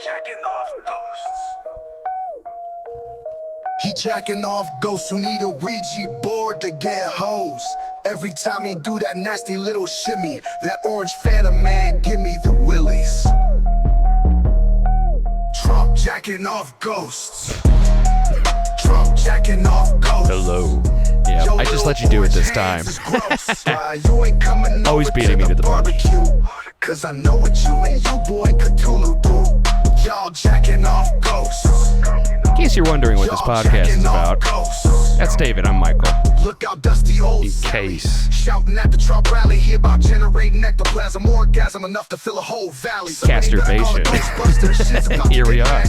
Jacking off ghosts. He jacking off ghosts who need a Ouija board to get hoes. Every time he do that nasty little shimmy, that orange Phantom man give me the willies. Trump jacking off ghosts. Trump jacking off ghosts. Hello. Yeah, I just let you do it this time. Always beating me to the punch. Cause I know what you and you boy Cthulhu do. Y'all jacking off ghosts. In case you're wondering what this podcast is about, that's David, I'm Michael. Look out, dusty old In case. shouting at the Trump rally, hear about generating ectoplasm orgasm enough to fill a whole valley. Casturbation. Here we are.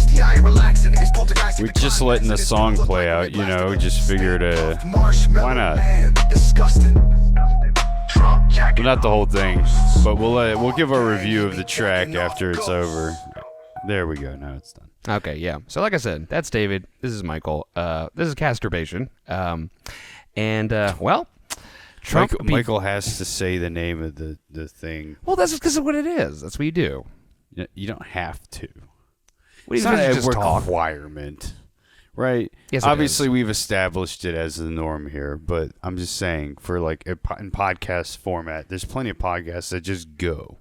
We're just letting the song play out, you know, just figured, why not? Well, not the whole thing, but we'll give a review of the track after it's over. There we go, now it's done. Okay, yeah. So like I said, that's David. This is Michael. This is Casturbation. Well, Trump... Michael has to say the name of the thing. Well, that's because of what it is. That's what you do. You don't have to. What do It's you not a just talk? requirement, right? Yes, it Obviously, is. we've established it as the norm here, but I'm just saying, for like in podcast format, there's plenty of podcasts that just go.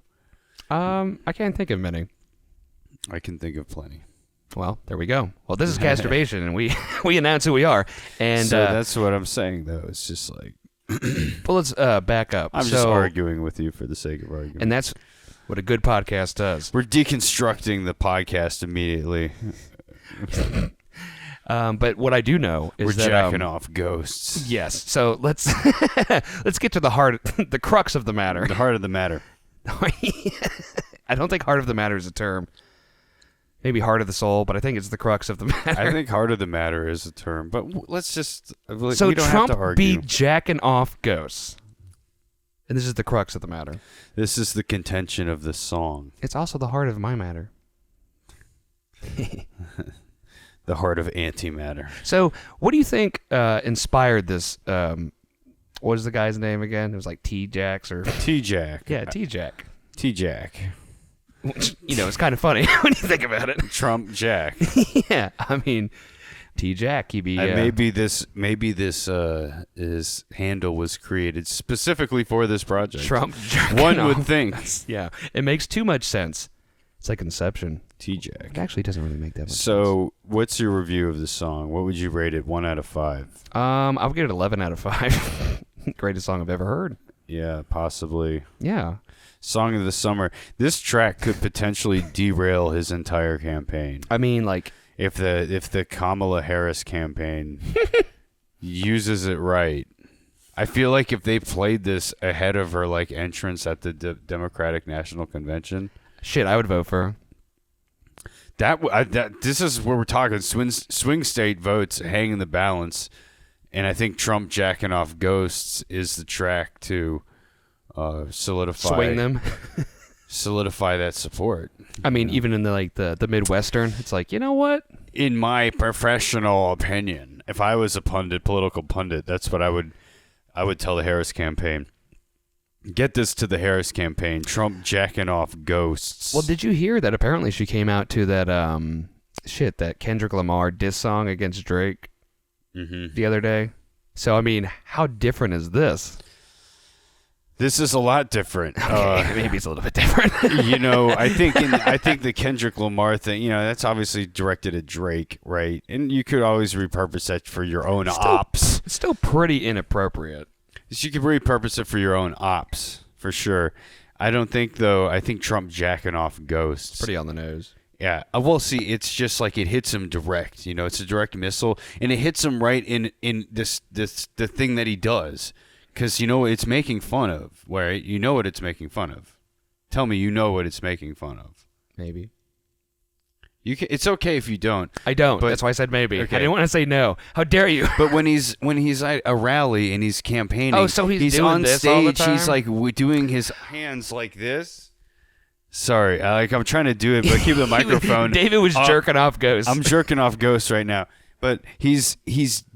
I can't think of many. I can think of plenty. Well, there we go. Well, this is Casturbation, and we announce who we are. And So that's what I'm saying, though. It's just like well, let's back up. I'm just arguing with you for the sake of argument. And that's what a good podcast does. We're deconstructing the podcast immediately. But what I do know is We're that jacking off ghosts. yes. So let's let's get to the heart, the crux of the matter. The heart of the matter. I don't think heart of the matter is a term. Maybe heart of the soul, but I think it's the crux of the matter. I think heart of the matter is a term, but let's just So we don't Trump have to argue. be jacking off ghosts. And this is the crux of the matter. This is the contention of the song. It's also the heart of my matter. The heart of antimatter. So, what do you think inspired this? What was the guy's name again? It was like T-Jax or... T-Jack. Yeah, T-Jack. T-Jack. Which, you know, it's kind of funny when you think about it. Trump Jack. Yeah, I mean, T-Jack, he'd be... And maybe this his handle was created specifically for this project. Trump. One would think. Yeah, it makes too much sense. It's like Inception. It T-Jack. actually doesn't really make that much sense. So, what's your review of the song? What would you rate it? 1 out of 5? I'll give it 11 out of 5. Greatest song I've ever heard. Yeah, possibly. Yeah. Song of the summer. This track could potentially derail his entire campaign. I mean, like... If the Kamala Harris campaign uses it right. I feel like if they played this ahead of her like entrance at the Democratic National Convention, Shit, I would vote for her. this is where we're talking swing state votes hang in the balance, and I think Trump jacking off ghosts is the track to solidify Swing them. solidify that support. I mean, even in the Midwestern, it's like, you know what? In my professional opinion, if I was a political pundit, that's what I would tell the Harris campaign. Get this to the Harris campaign. Trump jacking off ghosts. Well, did you hear that apparently she came out to that that Kendrick Lamar diss song against Drake the other day? So, I mean, how different is this? This is a lot different. Okay, maybe it's a little bit different. You know, I think the Kendrick Lamar thing, you know, that's obviously directed at Drake, right? And you could always repurpose that for your own ops. It's still pretty inappropriate. You could repurpose it for your own ops, for sure. I don't think, though, I think Trump jacking off ghosts. Pretty on the nose. Yeah. Well, see, it's just like it hits him direct. You know, it's a direct missile, and it hits him right in the thing that he does. Because you know what it's making fun of. Where you know what it's making fun of. Tell me you know what it's making fun of. Maybe. It's okay if you don't. I don't. But, That's why I said maybe. okay. I didn't want to say no. How dare you? But when he's at a rally and he's campaigning, Oh, so he's doing on this stage. all the time? He's like doing his hands like this. Sorry, I'm trying to do it, but keep the microphone. David was jerking off ghosts. I'm jerking off ghosts right now. But he's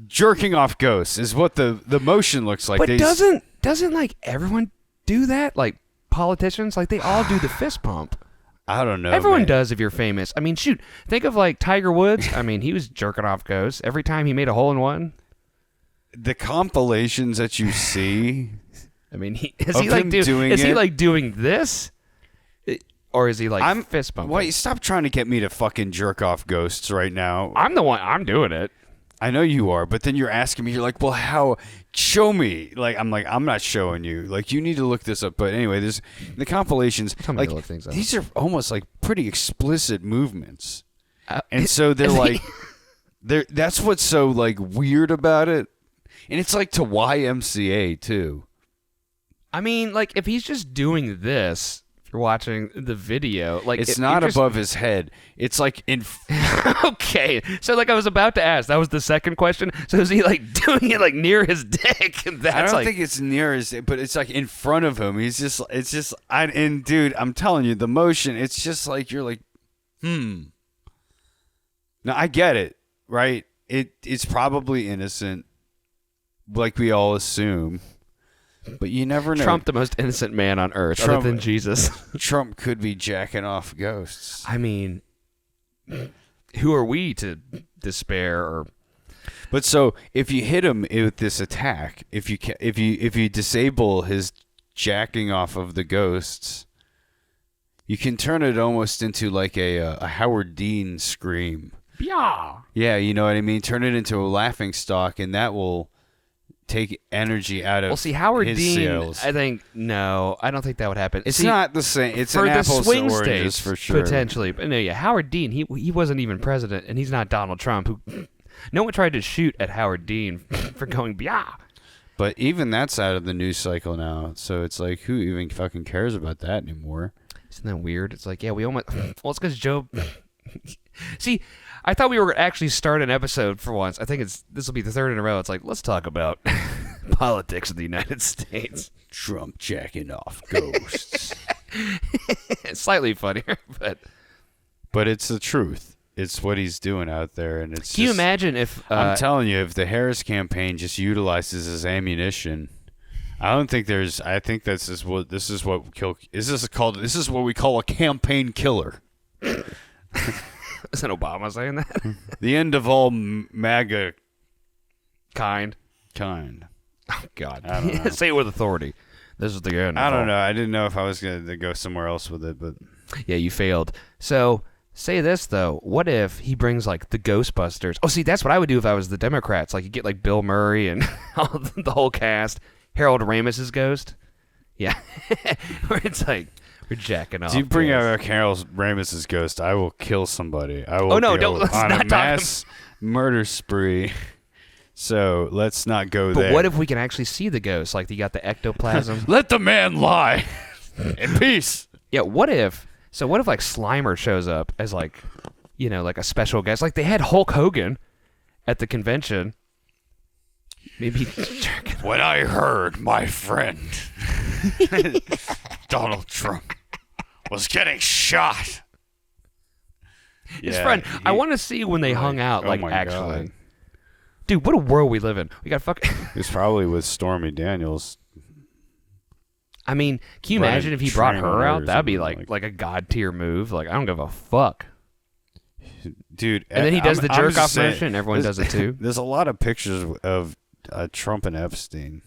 jerking off ghosts is what the motion looks like. But doesn't like everyone do that? Like politicians, like they all do the fist pump. I don't know. Everyone man. does if you're famous. I mean, shoot, think of like Tiger Woods. I mean, he was jerking off ghosts every time he made a hole in one. The compilations that you see. I mean, is Of he like him doing? Is he it? like doing this, or is he like fist bumping? Wait, stop trying to get me to fucking jerk off ghosts right now. I'm the one. I'm doing it. I know you are, but then you're asking me. You're like, well, how? Show me. Like, I'm like, I'm not showing you. Like, you need to look this up. But anyway, there's the compilations. Tell me Like, to look things up. these are almost like pretty explicit movements, Uh, and so they're like, that's what's so like weird about it, and it's like to YMCA too. I mean, like if he's just doing this, if you're watching the video, like It's if not you're just- above his head. It's like in. Okay, so like I was about to ask, that was the second question. So is he like doing it like near his dick? And that's I don't like, think it's near his, but it's like in front of him. He's just, it's just, and dude, I'm telling you, the motion, it's just like you're like, Now I get it, right? It's probably innocent, like we all assume, but you never know. Trump, the most innocent man on earth, Trump- other than Jesus. Trump could be jacking off ghosts. I mean, who are we to despair? Or But so if you hit him with this attack, if you disable his jacking off of the ghosts, you can turn it almost into like a Howard Dean scream. yeah, Yeah, you know what I mean? Turn it into a laughing stock, and that will take energy out of well, see, Howard his Dean. sales. I think no, I don't think that would happen. It's See, not the same. It's for an the apples swing to oranges states for sure. potentially, but no, yeah, Howard Dean. He wasn't even president, and he's not Donald Trump. Who no one tried to shoot at Howard Dean for going yeah. But even that's out of the news cycle now. So it's like, who even fucking cares about that anymore? Isn't that weird? It's like, yeah, we almost. Well, it's because Joe. See, I thought we were actually start an episode for once. I think this will be the third in a row. It's like, let's talk about politics of the United States. Trump jacking off ghosts. It's slightly funnier, but But it's the truth. It's what he's doing out there, and it's. can you just- imagine if I'm telling you, if the Harris campaign just utilizes his ammunition, I don't think there's. I think this is what we call a campaign killer. isn't Obama saying that? The end of all MAGA Kind. kind. Oh God. I don't know. Say it with authority. This is the end. I of don't all- know. I didn't know if I was gonna go somewhere else with it, but Yeah, you failed. So say this though: what if he brings like the Ghostbusters? Oh, see, that's what I would do if I was the Democrats. Like you get like Bill Murray and all the whole cast. Harold Ramis's ghost. Yeah, where it's like we're jacking off. if you bring ghosts. out Carol Ramis's ghost, I will kill somebody. I will. Oh, no, go don't- let's on not a talk mass murder spree. So let's not go But there. what if we can actually see the ghost? Like you got the ectoplasm. Let the man lie in peace. Yeah. What if? So what if like Slimer shows up as like, like a special guest? Like they had Hulk Hogan at the convention. Maybe jerking. When I heard my friend Donald Trump was getting shot. His Yeah, friend. I he- want to see when they hung out. oh Like my actually, God. dude, what a world we live in. We got fucking. He was probably with Stormy Daniels. I mean, can you Running imagine if he brought train her or out? That'd be something like a god tier move. Like I don't give a fuck. Dude. And then he does the I'm jerk just off saying, motion. And everyone there's- does it too. There's a lot of pictures of Trump and Epstein.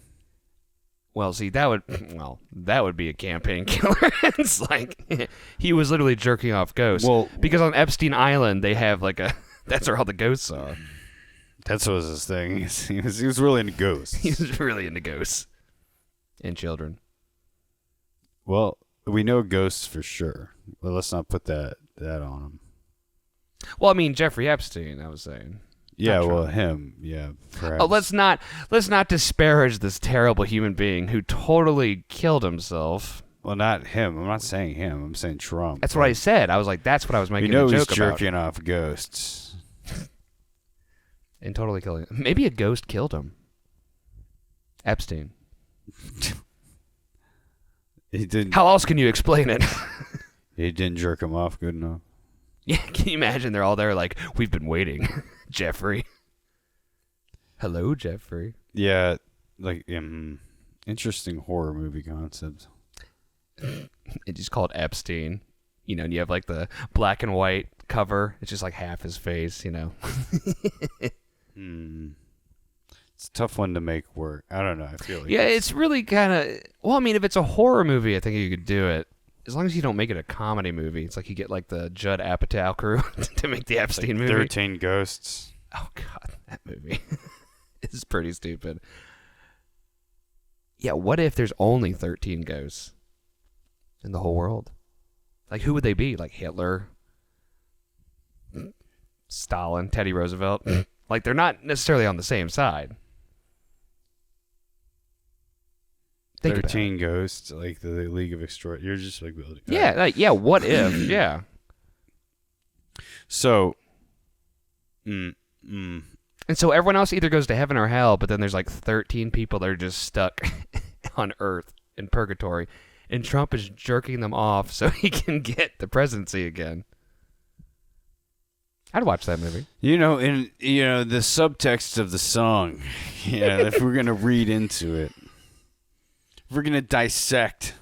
Well, see, that would be a campaign killer. It's like he was literally jerking off ghosts. Well- because on Epstein Island they have like that's where all the ghosts are. That's what was his thing. He was really into ghosts. He was really into ghosts and children. Well, we know ghosts for sure. Well, let's not put that on him. Well, I mean Jeffrey Epstein. I was saying. Yeah, Not well, Trump. him. Yeah, perhaps. Oh, let's not disparage this terrible human being who totally killed himself. Well, not him. I'm not saying him. I'm saying Trump. That's what I said. I was like, that's what I was We making know a he's joke about. jerking off ghosts. And totally killing him. Maybe a ghost killed him. Epstein. He didn't. How else can you explain it? He didn't jerk him off good enough. Yeah, can you imagine? They're all there like, we've been waiting, Jeffrey. Hello, Jeffrey. Yeah, like interesting horror movie concept. It's just called Epstein. and you have like the black and white cover. It's just like half his face, It's a tough one to make work. I don't know. I feel like Yeah, it's really kind of. Well, I mean, if it's a horror movie, I think you could do it. As long as you don't make it a comedy movie. It's like you get like the Judd Apatow crew to make the Epstein movie. 13 Ghosts. Oh God, that movie is pretty stupid. Yeah, what if there's only 13 ghosts in the whole world? Like, who would they be? Like Hitler, Stalin, Teddy Roosevelt? Like, they're not necessarily on the same side. Think about 13 Ghosts, like the League of Extraordinary. You're just like building. Yeah, what if? Yeah. So, And so everyone else either goes to heaven or hell, but then there's like 13 people that are just stuck on Earth in purgatory, and Trump is jerking them off so he can get the presidency again. I'd watch that movie. the subtext of the song. Yeah, if we're gonna read into it, if we're gonna dissect.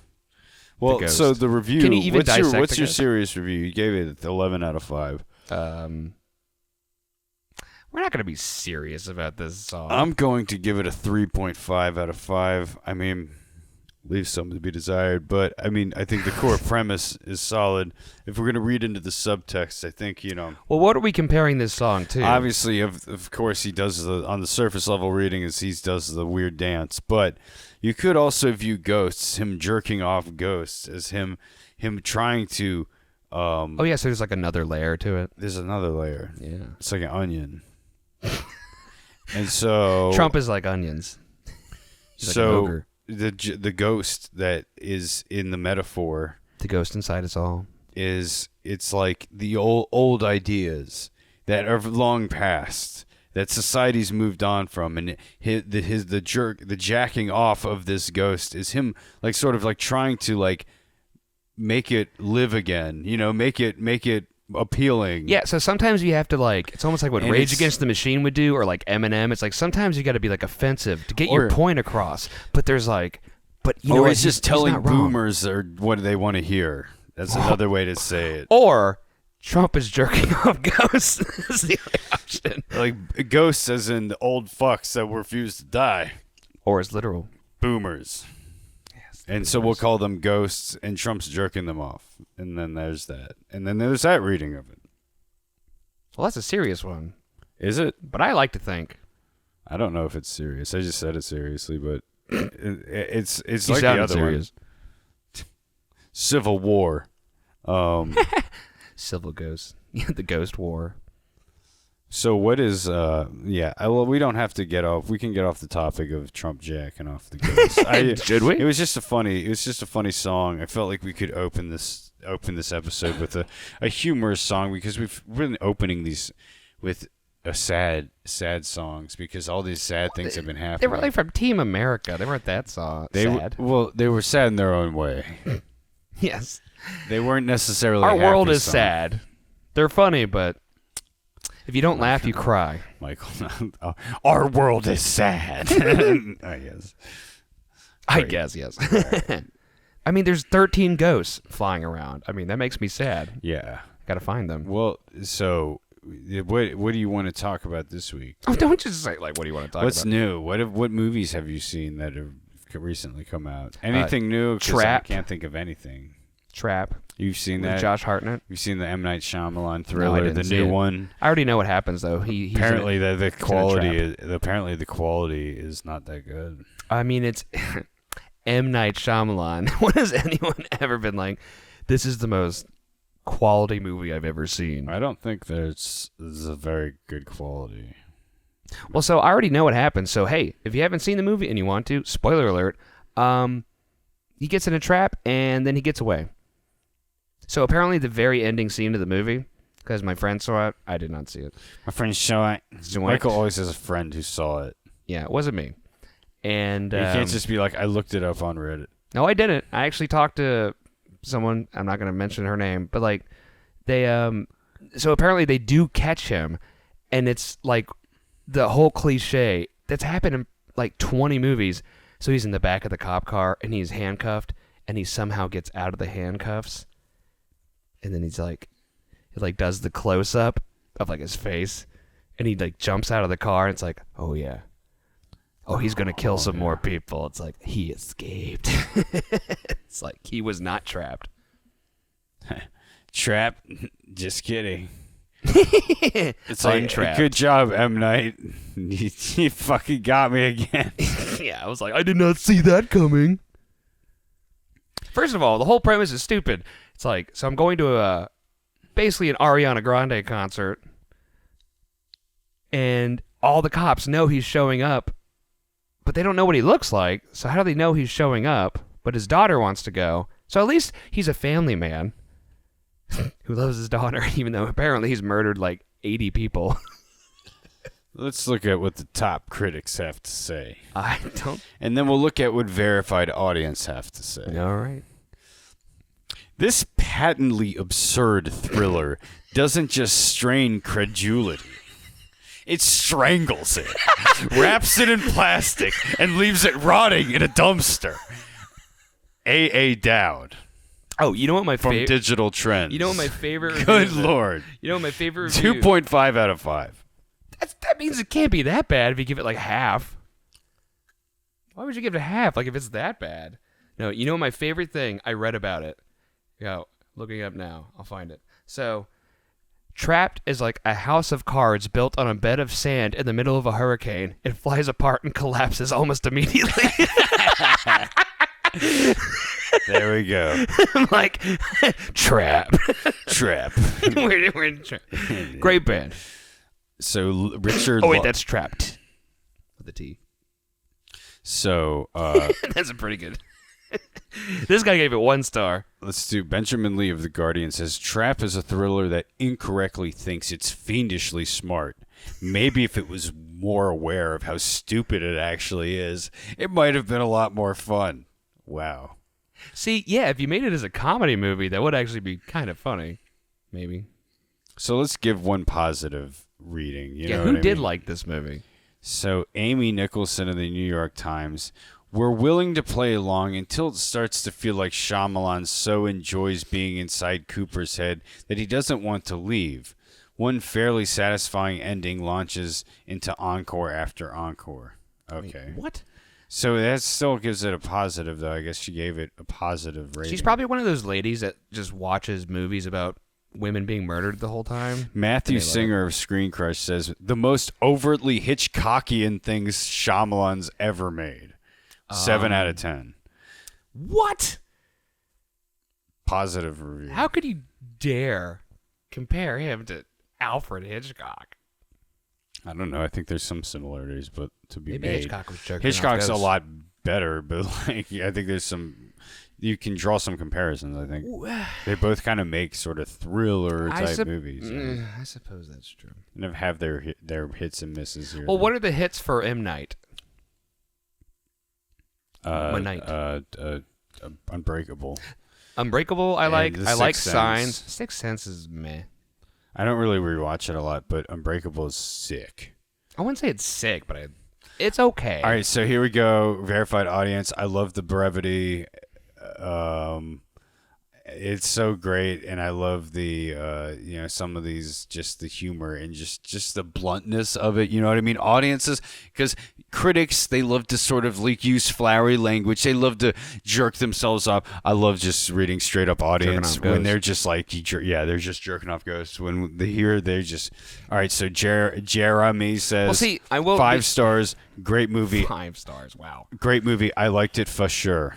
Well, ghost. so the review. Can you even dissect what's the your ghost? serious review? You gave it 11 out of 5. We're not going to be serious about this song. I'm going to give it a 3.5 out of 5. I mean, leaves something to be desired, but I mean, I think the core premise is solid. If we're going to read into the subtext, I think, Well, what are we comparing this song to? obviously, of course, he does on the surface level reading is he does the weird dance, but you could also view Ghosts, him jerking off ghosts, as him trying to. Oh yeah, so there's like another layer to it. There's another layer. Yeah. It's like an onion. And so Trump is like onions. He's like an so ogre. the ghost that is in the metaphor The ghost inside us all. it's like the old ideas that are long past, that society's moved on from, and the jacking off of this ghost is him like sort of like trying to like make it live again, make it appealing. Yeah, so sometimes you have to like, it's almost like what And Rage it's- Against the Machine would do, or like Eminem. It's like sometimes you got to be like offensive to get Or- your point across. But there's like, you know Or what? he's just he's telling not wrong. boomers or what they want to hear. That's another way to say it. Or Trump is jerking off ghosts. That's the only option. Like ghosts as in the old fucks that refuse to die. Or it's literal. Boomers. And so we'll call them ghosts, and Trump's jerking them off. And then there's that. And then there's that reading of it. Well, that's a serious one. Is it? But I like to think. I don't know if it's serious. I just said it seriously, but it's You like the sounded other serious. one. Civil War. Civil ghosts. The Ghost War. So what is well, we don't have to get off. We can get off the topic of Trump jacking off the ghost. Should we? It was just a funny song. I felt like we could open this episode with a humorous song, because we've been opening these with a sad songs, because all these sad things have been They happening. were like from Team America. They weren't that sad. They were sad in their own way. Yes. They weren't necessarily Our world happy is songs. sad. They're funny, but if you don't laugh, you cry. Michael. Our world is sad. I guess. I Right. guess, yes. I mean, there's 13 ghosts flying around. I mean, that makes me sad. Yeah. Got to find them. Well, so what do you want to talk about this week? Oh, don't just say, like, what do you want to talk What's about? new? What movies have you seen that have recently come out? Anything new? 'Cause Trap. I can't think of anything. Trap. You've seen With that? Josh Hartnett. You've seen the M. Night Shyamalan No, thriller, I didn't the see new it. one? I already know what happens, though. He's Apparently, in the a quality trap. is apparently the quality is not that good. I mean, it's M. Night Shyamalan. When has anyone ever been like, this is the most quality movie I've ever seen? I don't think there's a very good quality. Well, so I already know what happens. So, hey, if you haven't seen the movie and you want to, spoiler alert, he gets in a trap and then he gets away. So apparently the very ending scene of the movie, because my friend saw it, I did not see it. My friend saw it. So Michael always has a friend who saw it. Yeah, it wasn't me. And You can't just be like, I looked it up on Reddit. no, I didn't. I actually talked to someone. I'm not going to mention her name, but like they so apparently they do catch him, and it's like the whole cliche that's happened in like 20 movies. So he's in the back of the cop car and he's handcuffed, and he somehow gets out of the handcuffs. and then he does the close up of like his face, and he like jumps out of the car, and it's like, oh yeah, oh he's gonna kill some more people. It's like he escaped. It's like he was not trapped. Trapped? Just kidding. It's like, Untrapped. good job, M. Night. You fucking got me again. Yeah, I was like, I did not see that coming. First of all, the whole premise is stupid. It's like, so I'm going to basically an Ariana Grande concert, and all the cops know he's showing up, but they don't know what he looks like. So how do they know he's showing up? But his daughter wants to go. So at least he's a family man who loves his daughter, even though apparently he's murdered like 80 people. Let's look at what the top critics have to say. I don't. And then we'll look at what verified audience have to say. All right. This patently absurd thriller doesn't just strain credulity. It strangles it, wraps it in plastic, and leaves it rotting in a dumpster. AA Dowd. Oh, you know what my from favorite? Digital Trends. You know what my favorite? review Good is? Lord. You know what my favorite? Review? 2.5 out of 5. That means it can't be that bad if you give it like half. Why would you give it a half? Like if it's that bad? No, you know my favorite thing? I read about it. Yo, looking it up now. I'll find it. So, Trapped is like a house of cards built on a bed of sand in the middle of a hurricane. It flies apart and collapses almost immediately. There we go. I'm like, Trap. Trap. we're in Trap. Great band. So Richard. Oh wait, that's Trapped with a T. So That's a pretty good. This guy gave it 1 star. let's do. Benjamin Lee of The Guardian says Trap is a thriller that incorrectly thinks it's fiendishly smart. Maybe if it was more aware of how stupid it actually is, it might have been a lot more fun. Wow. See, yeah, if you made it as a comedy movie, that would actually be kind of funny. Maybe. So let's give one positive reading. You know Who what I did mean? like this movie? So Amy Nicholson of the New York Times, we're willing to play along until it starts to feel like Shyamalan so enjoys being inside Cooper's head that he doesn't want to leave. One fairly satisfying ending launches into encore after encore. Okay. Wait, what? So that still gives it a positive, though. I guess she gave it a positive rating. She's probably one of those ladies that just watches movies about women being murdered the whole time. Matthew Singer of Screen Crush says, the most overtly Hitchcockian things Shyamalan's ever made. 7 out of 10. What? Positive review. How could you dare compare him to Alfred Hitchcock? I don't know. I think there's some similarities, but to be Maybe made. Hitchcock was jerking Hitchcock's off a ghosts. lot better, but like I think there's some. You can draw some comparisons. I think they both kind of make sort of thriller type movies, I suppose that's true. and have their hits and misses here. Well, what are the hits for M. Night? One Night. Unbreakable. Unbreakable, I And like. The I like Sixth Signs. Sense. Sixth Sense is meh. I don't really rewatch it a lot, but Unbreakable is sick. I wouldn't say it's sick, but it's okay. All right, so here we go. Verified audience. I love the brevity. It's so great, and I love the some of these, just the humor and just the bluntness of it. You know what I mean? Audiences, because critics, they love to sort of use flowery language. They love to jerk themselves up. I love just reading straight up audience off when ghosts. they're just like, they're just jerking off ghosts. When they hear, they're just all right. So Jeremy says, Well, see, I will 5 stars. Great movie. 5 stars. Wow. Great movie. I liked it for sure.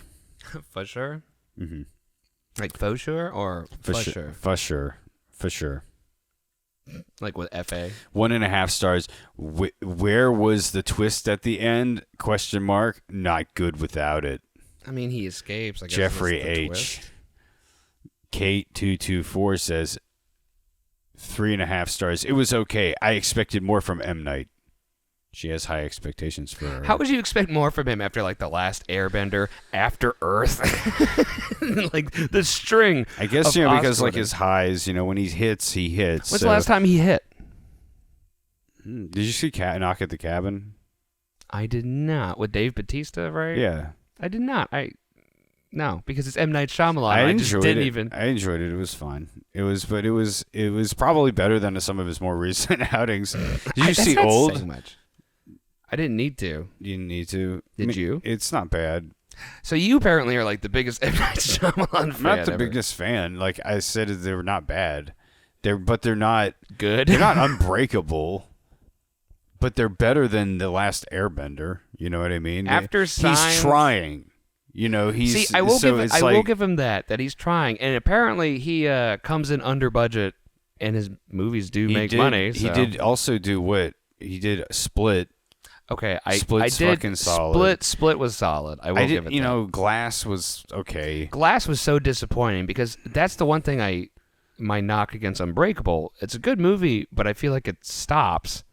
For sure. Mm-hmm. Like faux sure or for sure? For sure. For sure. Like with FA. 1.5 stars. Where was the twist at the end? Question mark. Not good without it. I mean, he escapes. I guess Jeffrey that's the H. twist. Kate224 says 3.5 stars. It was okay. I expected more from M. Night. She has high expectations for her. How would you expect more from him after like the last Airbender, After Earth, like the string? I guess of because Oscar like his highs, when he hits, he hits. When's the last time he hit? Did you see Knock at the Cabin? I did not. With Dave Bautista, right? Yeah. I did not. No, because it's M. Night Shyamalan. I just enjoyed didn't it. even. I enjoyed it. It was fun. It was probably better than some of his more recent outings. Did you That's see not Old? saying much. I didn't need to. You didn't need to. Did you? It's not bad. So you apparently are like the biggest M. Night Shyamalan I'm fan. not the ever. biggest fan. Like I said, they were not bad. But they're not Good. They're not unbreakable. But they're better than The Last Airbender. You know what I mean? After Signs, he's trying. You know, he's. See, I will so give. it's I like, will give him that he's trying, and apparently he comes in under budget, and his movies do make money. So. He did also do what he did. Split. Okay, I Split's did. fucking solid. Split was solid. I will give it. You that. know, Glass was okay. Glass was so disappointing because that's the one thing my knock against Unbreakable. It's a good movie, but I feel like it stops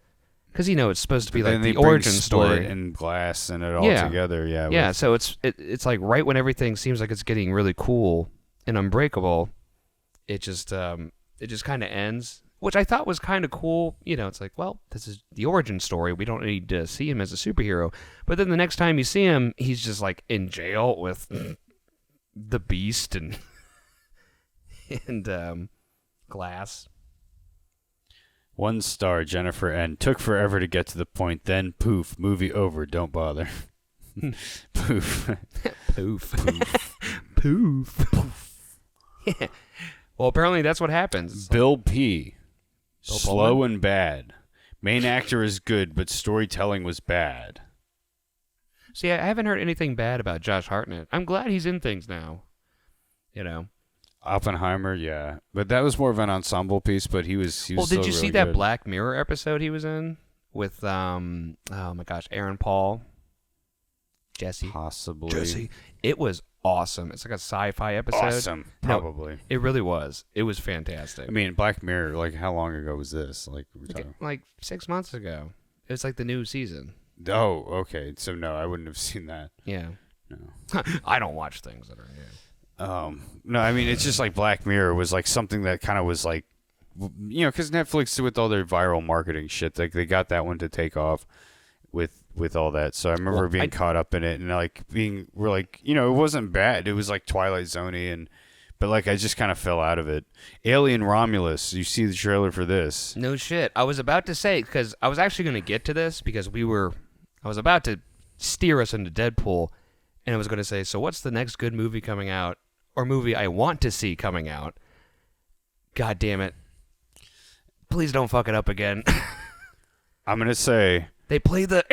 because it's supposed to be like the origin story and Glass and it all Yeah. together. Yeah. Yeah, so it's like right when everything seems like it's getting really cool and Unbreakable, it just kind of ends, which I thought was kind of cool. It's like, well, this is the origin story. We don't need to see him as a superhero. But then the next time you see him, he's just like in jail with the Beast and Glass. 1 star, Jennifer N. Took forever to get to the point. Then poof, movie over. Don't bother. Poof. Poof. Poof. Poof. Yeah. Well, apparently that's what happens. Bill P. Bill Slow Pullman? and bad. Main actor is good, but storytelling was bad. See, I haven't heard anything bad about Josh Hartnett. I'm glad he's in things now. Oppenheimer, yeah, but that was more of an ensemble piece. But he was. Well, still did you really see that good. Black Mirror episode he was in with oh my gosh, Aaron Paul, Jesse? Possibly. It was awesome. It's like a sci-fi episode. Awesome, probably. It really was. It was fantastic. I mean, Black Mirror. Like, how long ago was this? Like, we're talking. Like 6 months ago. It was like the new season. Oh, okay. So no, I wouldn't have seen that. Yeah. No. I don't watch things that are new. No, I mean, it's just like Black Mirror was like something that kind of was like, because Netflix with all their viral marketing shit, like they got that one to take off with all that. So I remember being caught up in it and we're like, it wasn't bad. It was like Twilight Zone-y but like I just kind of fell out of it. Alien Romulus, you see the trailer for this? No shit. I was about to say, because I was actually going to get to this because I was about to steer us into Deadpool, and I was going to say, so what's the next good movie coming out, or movie I want to see coming out? God damn it. Please don't fuck it up again. I'm going to say... They play the...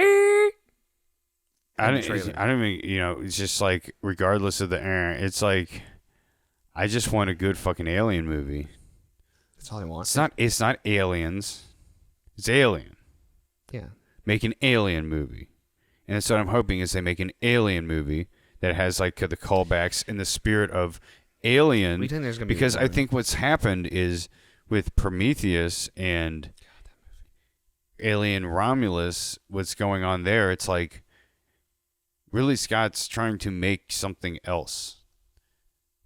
I don't even, it's just like, regardless of the it's like, I just want a good fucking Alien movie. That's all I want. It's not Aliens. It's Alien. Yeah. Make an Alien movie. And that's what I'm hoping is they make an Alien movie that has like the callbacks in the spirit of Alien. We think there's gonna be because a I think what's happened is with Prometheus and Alien Romulus, what's going on there, it's like Ridley Scott's trying to make something else.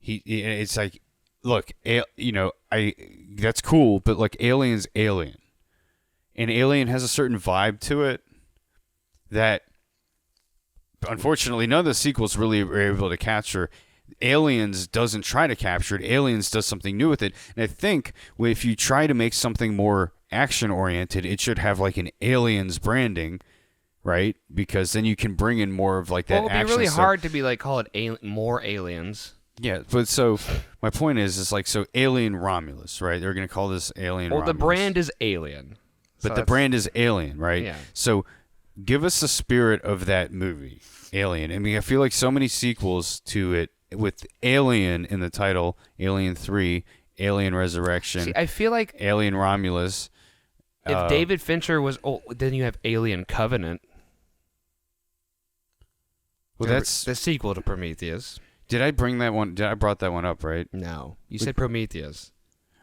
It's like, look, that's cool, but like Alien's Alien. And Alien has a certain vibe to it that unfortunately none of the sequels really were able to capture. Aliens doesn't try to capture it. Aliens does something new with it. And I think if you try to make something more action-oriented, it should have like an Aliens branding, right? Because then you can bring in more of like that action. Well, it'd be really stuff. hard to be like, call it more Aliens. Yeah, but so my point is like, so Alien Romulus, right? They're going to call this Alien Well, Romulus. the brand is Alien. But So the brand is Alien, right? Yeah. So give us the spirit of that movie, Alien. I mean, I feel like so many sequels to it with Alien in the title, Alien 3, Alien Resurrection, See, I feel like Alien Romulus. if David Fincher was... Oh, then you have Alien Covenant. Well, that's... the sequel to Prometheus. Did I bring that one? I brought that one up, right? No. You said Prometheus.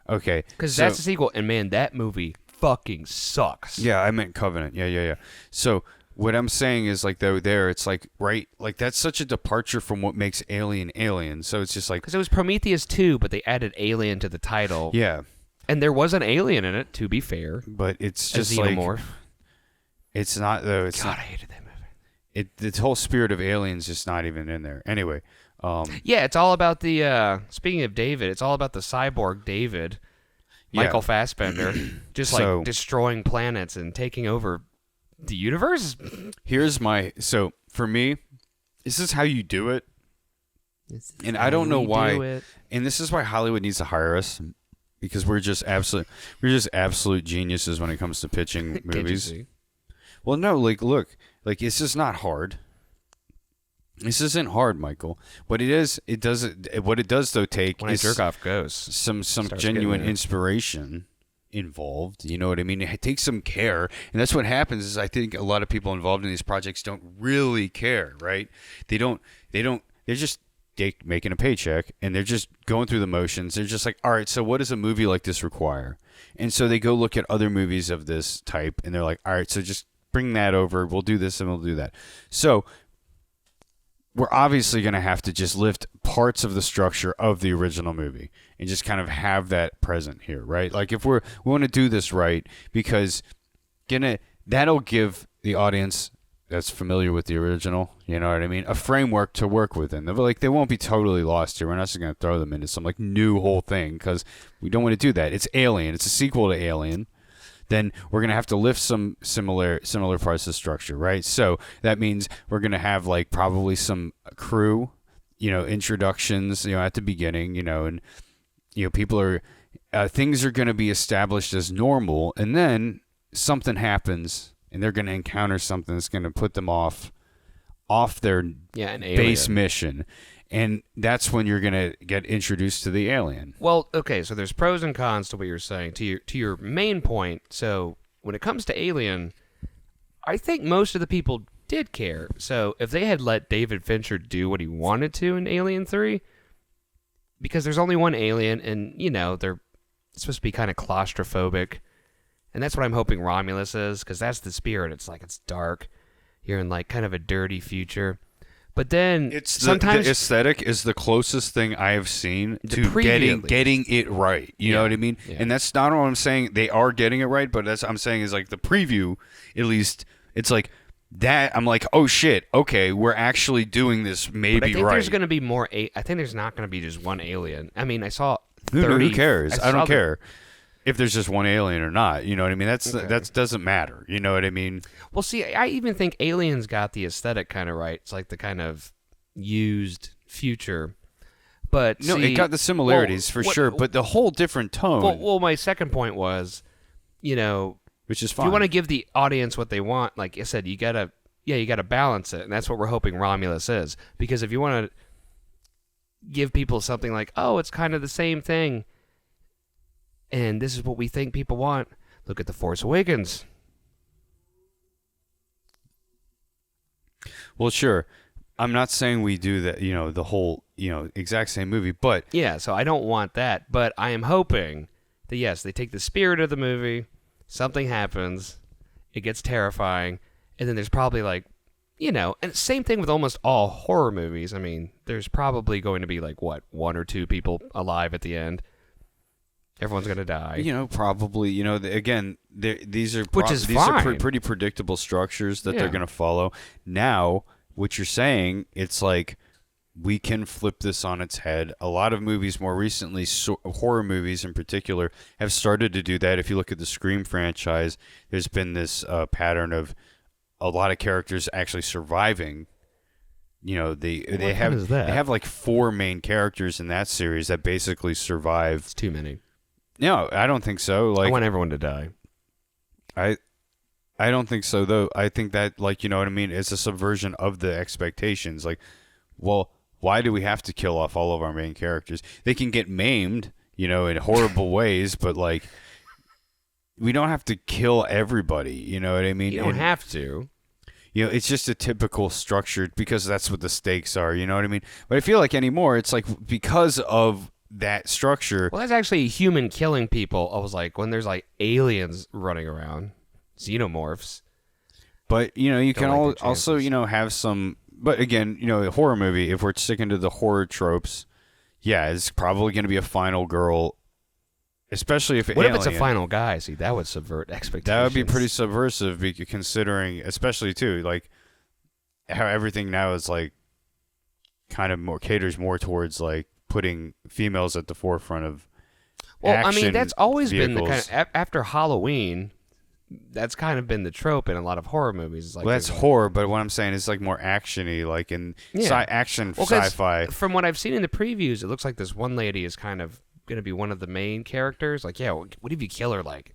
Okay. Because so- that's the sequel, and man, that movie fucking sucks. Yeah, I meant Covenant. Yeah. So what I'm saying is like it's like, right, like that's such a departure from what makes Alien Alien. So it's just like, Because it was Prometheus 2, but they added Alien to the title. yeah, And there was an alien in it, to be fair. but it's A just like, xenomorph. it's not though. It's God, not, I hated that movie. the whole spirit of Alien's just not even in there. Anyway, Yeah, it's all about the. Speaking of David, it's all about the cyborg David, Michael Fassbender, just like So- destroying planets and taking over the universe. So for me, this is how you do it. And I don't know why. And this is why Hollywood needs to hire us, because we're just absolute geniuses when it comes to pitching Can't you movies. see? Well, no, like look, like it's just not hard. This isn't hard, Michael. What it is, what it does though take When I is jerk off ghosts, some starts genuine getting it. inspiration involved. You know what I mean? It takes some care, and that's what happens. Is I think a lot of people involved in these projects don't really care, right? They don't. They're just making a paycheck, and they're just going through the motions. They're just like, all right, so what does a movie like this require? And so they go look at other movies of this type, and they're like, all right, so just bring that over. We'll do this and we'll do that. So we're obviously going to have to just lift parts of the structure of the original movie and just kind of have that present here, right? Like if we want to do this right, because that'll give the audience that's familiar with the original, you know what I mean, a framework to work within. Like they won't be totally lost here. We're not just going to throw them into some like new whole thing, because we don't want to do that. It's Alien. It's a sequel to Alien. Then we're going to have to lift some similar parts of the structure, right? So that means we're going to have like probably some crew, introductions, at the beginning, and, people are, things are going to be established as normal, and then something happens and they're going to encounter something that's going to put them off their an base alien. mission. And that's when you're going to get introduced to the alien. Well, okay, so there's pros and cons to what you're saying. To your main point, so when it comes to Alien, I think most of the people did care. So if they had let David Fincher do what he wanted to in Alien 3, because there's only one alien, and, they're supposed to be kind of claustrophobic, and that's what I'm hoping Romulus is, because that's the spirit. It's like, it's dark. You're in, like, kind of a dirty future. But then sometimes the aesthetic is the closest thing I have seen The to preview, at getting it right. You know what I mean? Yeah. And that's not what I'm saying. They are getting it right, but that's what I'm saying is like the preview, at least it's like that. I'm like, oh shit, okay, we're actually doing this maybe but I think right. there's going to be more. I think there's not going to be just one alien. I mean, I saw Who 30. cares? I saw don't care if there's just one alien or not. You know what I mean? That doesn't matter. You know what I mean? Well, see, I even think Aliens got the aesthetic kind of right. It's like the kind of used future. But No, see, it got the similarities for sure, but the whole different tone, well, my second point was, which is if fine. you want to give the audience what they want, like I said, you gotta balance it, and that's what we're hoping Romulus is. Because if you want to give people something like, oh, it's kind of the same thing, and this is what we think people want, look at The Force Awakens. Well, sure. I'm not saying we do that, the whole, exact same movie, but Yeah, so I don't want that, but I am hoping that, yes, they take the spirit of the movie, something happens, it gets terrifying, and then there's probably like, and same thing with almost all horror movies. I mean, there's probably going to be like, what, one or two people alive at the end. Everyone's going to die. probably, again, these are Which is these are fine. pretty predictable structures that they're Yeah. going to follow. Now, what you're saying, it's like we can flip this on its head. A lot of movies more recently, horror movies in particular, have started to do that. If you look at the Scream franchise, there's been this pattern of a lot of characters actually surviving. They fun is that? they have like 4 main characters in that series that basically survive. It's too many. No, I don't think so. I Like want everyone to die. I don't think so though. I think that, like, you know what I mean, it's a subversion of the expectations. Like, well, why do we have to kill off all of our main characters? They can get maimed, in horrible ways, but like we don't have to kill everybody, you know what I mean? You don't have to. It's just a typical structure because that's what the stakes are, you know what I mean? But I feel like anymore it's like because of that structure. Well, that's actually human killing people. I was like, when there's like aliens running around, xenomorphs. But you can like their also chances. have some. But again, a horror movie. If we're sticking to the horror tropes, yeah, it's probably going to be a final girl, especially if What if it's a final guy? See, that would subvert expectations. That would be pretty subversive, considering, especially too, like how everything now is like kind of more caters more towards like putting females at the forefront of Well, I action mean, that's always been the vehicles. kind of after Halloween. That's kind of been the trope in a lot of horror movies. It's like Well, that's there's, like, horror, but what I'm saying is like more actiony, like in action Well, 'cause sci-fi. From what I've seen in the previews, it looks like this one lady is kind of going to be one of the main characters. Like, yeah, what if you kill her? Like,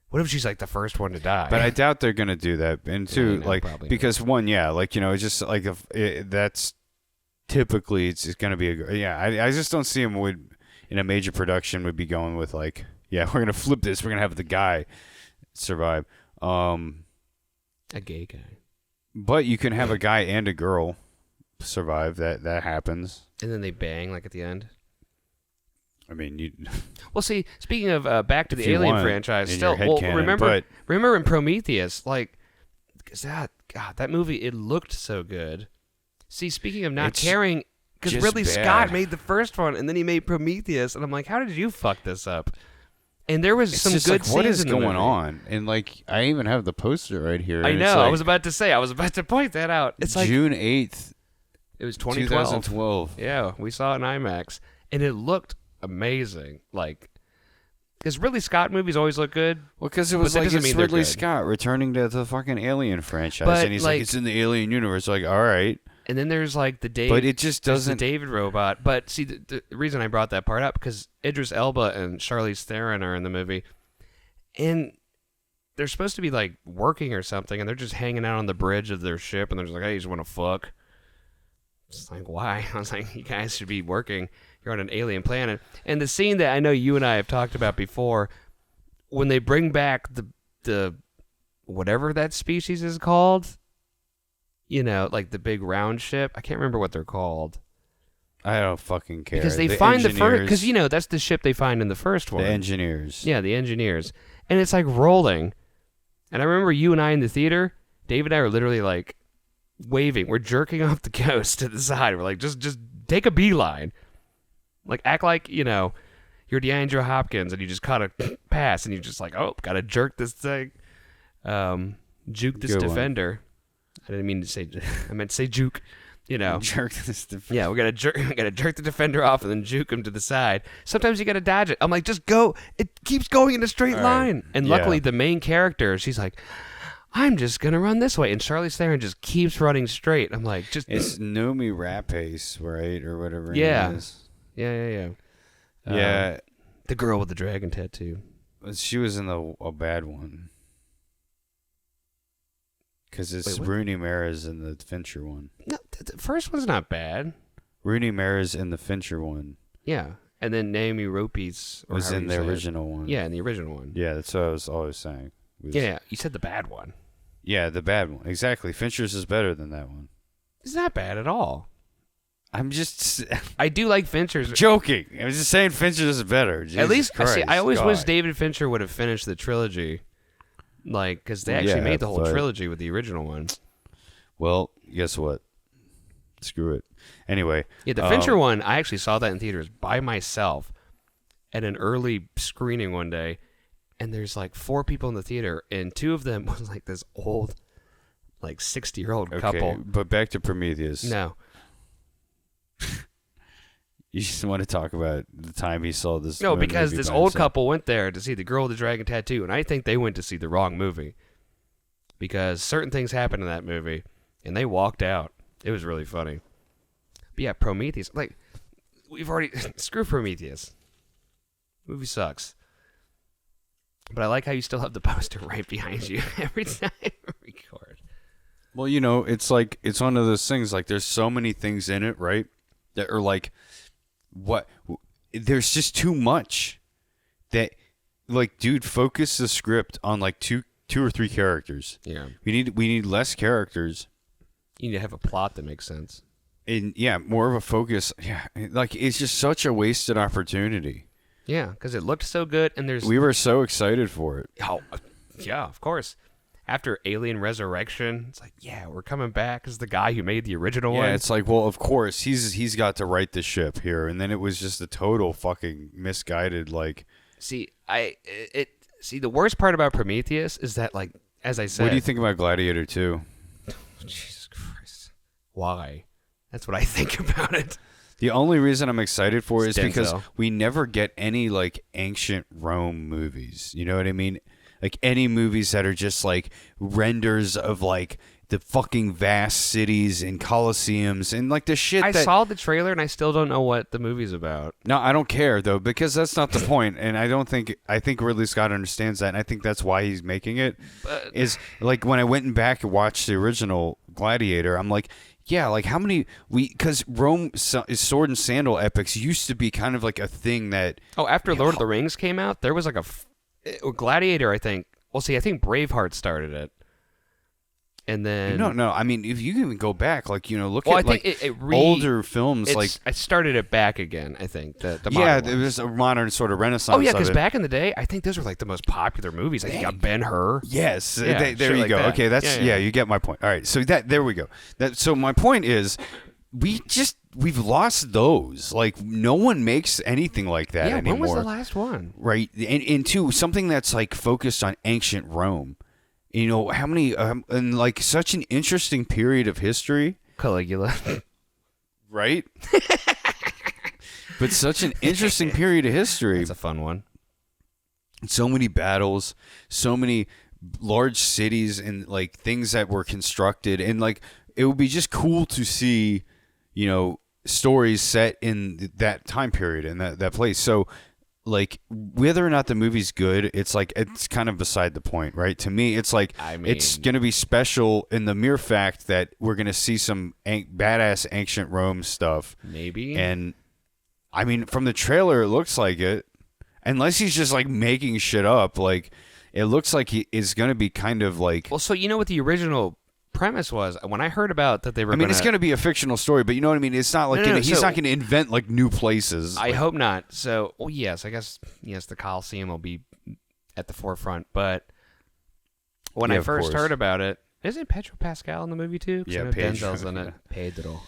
what if she's like the first one to die? But I doubt they're gonna do that. And two, no, like probably because one, yeah, like it's just like that's typically it's gonna be I just don't see him would in a major production would be going with like we're gonna flip this. We're gonna have the guy survive. a gay guy, But you can have a guy and a girl survive. That happens. and then they bang like at the end. I mean, you. Well, see, speaking of back to If the you Alien want, franchise, in still, your well, headcanon, remember in Prometheus, like, 'cause that movie, it looked so good. See, speaking of not It's caring, because just Ridley bad. Scott made the first one, and then he made Prometheus, and I'm like, how did you fuck this up? And there was It's some just good like, what scenes is in the going movie. on? And like, I even have the poster right here. I and know. It's I like was about to point that out. It's like June 8th, it was 2012. 2012. Yeah, we saw it in IMAX, and it looked amazing. Like, because Ridley Scott movies always look good. Well, because it But was that like doesn't it's mean they're Ridley good. Scott returning to the fucking Alien franchise, But, and he's like- like, it's in the Alien universe. Like, all right, And then there's like the Dave, but it just there's the doesn't. David robot. But see, the reason I brought that part up because Idris Elba and Charlize Theron are in the movie, and they're supposed to be like working or something, and they're just hanging out on the bridge of their ship, and they're just like, "Hey, you just want to fuck?" It's like, why? I was like, you guys should be working. You're on an alien planet. And the scene that I know you and I have talked about before, when they bring back the whatever that species is called, like the big round ship. I can't remember what they're called. I don't fucking care. Because they The find the first, engineers- because that's the ship they find in the first one. the engineers. Yeah, the engineers. And it's like rolling. And I remember you and I in the theater, Dave and I were literally like waving. We're jerking off the ghost to the side. We're like, just take a beeline. Like, act like, you're DeAndre Hopkins and you just caught a pass and you're just like, oh, gotta jerk this thing. Juke this Good one. defender. I didn't mean to say, I meant to say juke. Jerk this. Yeah, we gotta jerk the defender off and then juke him to the side. Sometimes you gotta dodge it. I'm like, just go. It keeps going in a straight All right. line. And luckily, Yeah. the main character, she's like, I'm just gonna run this way, and Charlize Theron just keeps running straight. I'm like, just It's Noomi Rapace, right, or whatever. her Yeah. name is. yeah. Yeah, The girl with the dragon tattoo. she was in a bad one. Because it's Wait, what? Rooney Mara's in the Fincher one. No, the first one's not bad. Rooney Mara's in the Fincher one. Yeah, and then Naomi Rapace or Was however in you the say it. original one. Yeah, in the original one. Yeah, that's what I was always saying. Was- Yeah, you said the bad one. Yeah, the bad one. Exactly. Fincher's is better than that one. It's not bad at all. I'm just I do like Fincher's. joking. I was just saying Fincher's is better. At Jesus least, Christ, I always wish God. David Fincher would have finished the trilogy. Like, because they actually Yeah, made the whole but- trilogy with the original one. Well, guess what? Screw it. Anyway. Yeah, the Fincher one, I actually saw that in theaters by myself at an early screening one day. And there's like 4 people in the theater, and 2 of them was like this old, like 60-year-old Okay, couple. but back to Prometheus. No. You just want to talk about the time he saw this. No, movie because by this old himself. couple went there to see the girl with the dragon tattoo, and I think they went to see the wrong movie. Because certain things happened in that movie, and they walked out. It was really funny. But yeah, Prometheus. Like, we've already... Screw Prometheus. Movie sucks. But I like how you still have the poster right behind you every time we record. Well, it's like it's one of those things. Like, there's so many things in it, right? That are like, what? There's just too much. That, like, dude, focus the script on like two or three characters. Yeah. We need less characters. You need to have a plot that makes sense. And yeah, more of a focus. Yeah, like it's just such a wasted opportunity. Yeah, because it looked so good, and there's... We were so excited for it. Oh, yeah, of course. After Alien Resurrection, it's like, yeah, we're coming back as the guy who made the original one. Yeah, it's like, well, of course he's got to right the ship here, and then it was just a total fucking misguided like. See, the worst part about Prometheus is that, like, as I said, What do you think about Gladiator 2? Jesus Christ, why? That's what I think about it. The only reason I'm excited for it is because Denzel. we never get any like ancient Rome movies. You know what I mean? Like any movies that are just like renders of like the fucking vast cities and colosseums and like the shit I that saw the trailer and I still don't know what the movie's about. No, I don't care though, because that's not the point, and I think Ridley Scott understands that, and I think that's why he's making it. Is like when I went back and watched the original Gladiator, I'm like, yeah, like how many because Rome sword and sandal epics used to be kind of like a thing that. Oh, after Lord of the Rings came out, there was like Gladiator, I think. Well, see, I think Braveheart started it. And then No. I mean, if you can even go back, like look Well, I at think like it older films, like I started it back again. I think the yeah, modern there ones. was a modern sort of renaissance. Oh yeah, because because back in the day, I think those were like the most popular movies. Like you got Ben-Hur. Yes, Yeah, there shit you like go. that. Okay, that's Yeah. you get my point. All right, so there we go. So my point is, we've lost those. Like no one makes anything like that Yeah, anymore. when was the last one? Right, and two, something that's like focused on ancient Rome. How many in like such an interesting period of history, Caligula. right? But such an interesting period of history. That's a fun one. So many battles, so many large cities, and like things that were constructed, and like it would be just cool to see, stories set in that time period and that place. So like whether or not the movie's good, it's kind of beside the point, right? To me, it's like it's gonna be special in the mere fact that we're gonna see some badass ancient Rome stuff, Maybe. and I mean from the trailer it looks like it. Unless he's just like making shit up, like it looks like he is going to be kind of like. Well, so you know what the original premise was when I heard about that they were. It's going to be a fictional story, but you know what I mean. It's not like he's not going to invent like new places. I hope not. So, well, yes, I guess the Coliseum will be at the forefront. But when I first heard about it, isn't Pedro Pascal in the movie too? Yeah, I know Pedro. Denzel's in it. Pedro.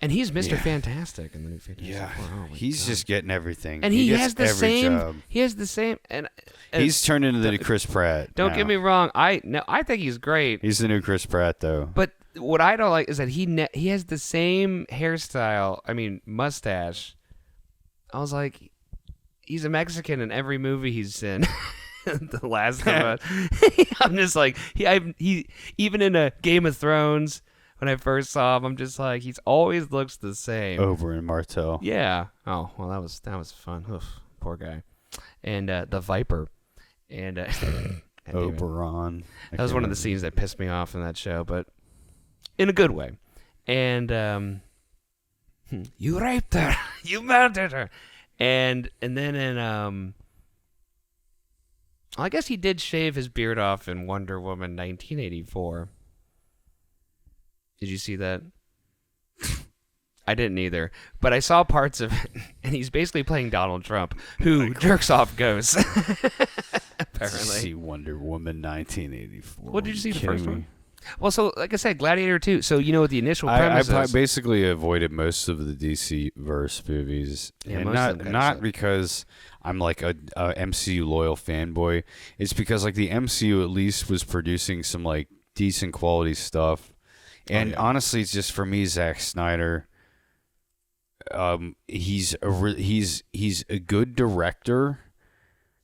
And he's Mr. Fantastic in the new Fantastic Yeah, Four. Oh, he's just getting everything, and he has gets the every same. job. He has the same. And He's turned into the Chris Pratt. don't now. get me wrong. I think he's great. He's the new Chris Pratt, though. But what I don't like is that he has the same hairstyle. I mean, mustache. I was like, he's a Mexican in every movie he's in. The last time, I'm just like he even in a Game of Thrones. When I first saw him, I'm just like, he's always looks the same. Over in Martel. Yeah. Oh well, that was fun. Oof, poor guy. And the Viper. And Oberon. That was one of the scenes that pissed me off in that show, but in a good way. And you raped her, you murdered her, and then in I guess he did shave his beard off in Wonder Woman 1984. Did you see that? I didn't either, but I saw parts of it, and he's basically playing Donald Trump, who jerks off ghosts. Apparently. See Wonder Woman 1984. What did you see the kidding first me? one? Well, so like I said, Gladiator 2. So you know what the initial I premise is. basically avoided most of the DC verse movies, Yeah, and most of them not suck. because I'm like a MCU loyal fanboy. It's because like the MCU at least was producing some like decent quality stuff, and honestly, it's just for me, Zack Snyder. He's a good director.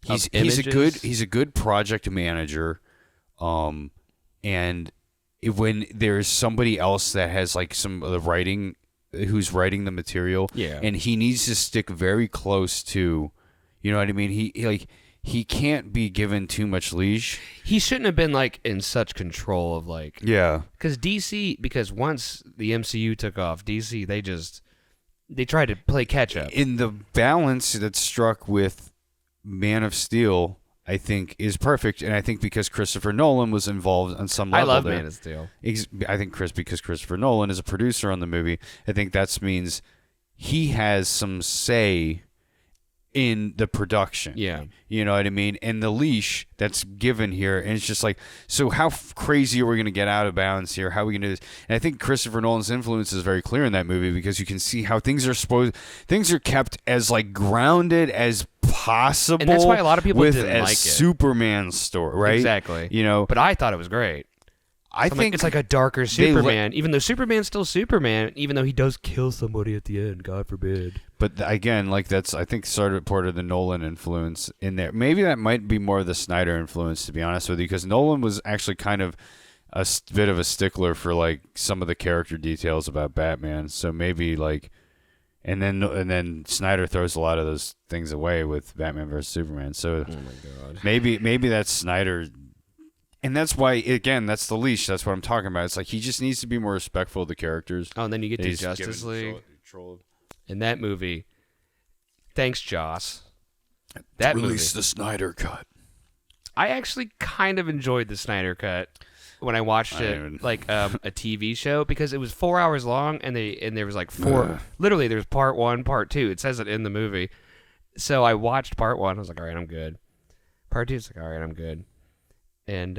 He's a good project manager, and when there's somebody else that has like some of the writing, who's writing the material, and he needs to stick very close to, you know what I mean. He can't be given too much leash. He shouldn't have been like in such control of like because once the MCU took off, DC they tried to play catch up. In the balance that's struck with Man of Steel, I think is perfect, and I think because Christopher Nolan was involved on some level. I love there, Man of Steel. I think because Christopher Nolan is a producer on the movie, I think that means he has some say in the production. Yeah. You know what I mean? And the leash that's given here, and it's just like, so how crazy are we going to get out of bounds here? How are we going to do this? And I think Christopher Nolan's influence is very clear in that movie, because you can see how things are kept as like grounded as possible. And that's why a lot of people with didn't a like it. Superman story, right? Exactly. You know, But I thought it was great. I So think it's like a darker they let- Superman, even though Superman's still Superman, even though he does kill somebody at the end, God forbid. But again, like that's I think sort of part of the Nolan influence in there. Maybe that might be more of the Snyder influence, to be honest with you, because Nolan was actually kind of a bit of a stickler for like some of the character details about Batman. So maybe like, and then Snyder throws a lot of those things away with Batman versus Superman. So Oh my God. maybe that's Snyder. And that's why, again, that's the leash. That's what I'm talking about. It's like he just needs to be more respectful of the characters. Oh, and then you get that to he's Justice given League. control of. In that movie, thanks, Joss. That Release movie. the Snyder cut. I actually kind of enjoyed the Snyder Cut when I watched I it, even- like a TV show, because it was 4 hours long, and there was like four. Literally, there's part 1, part 2. It says it in the movie. So I watched part 1. I was like, all right, I'm good. Part 2 is like, all right, I'm good. And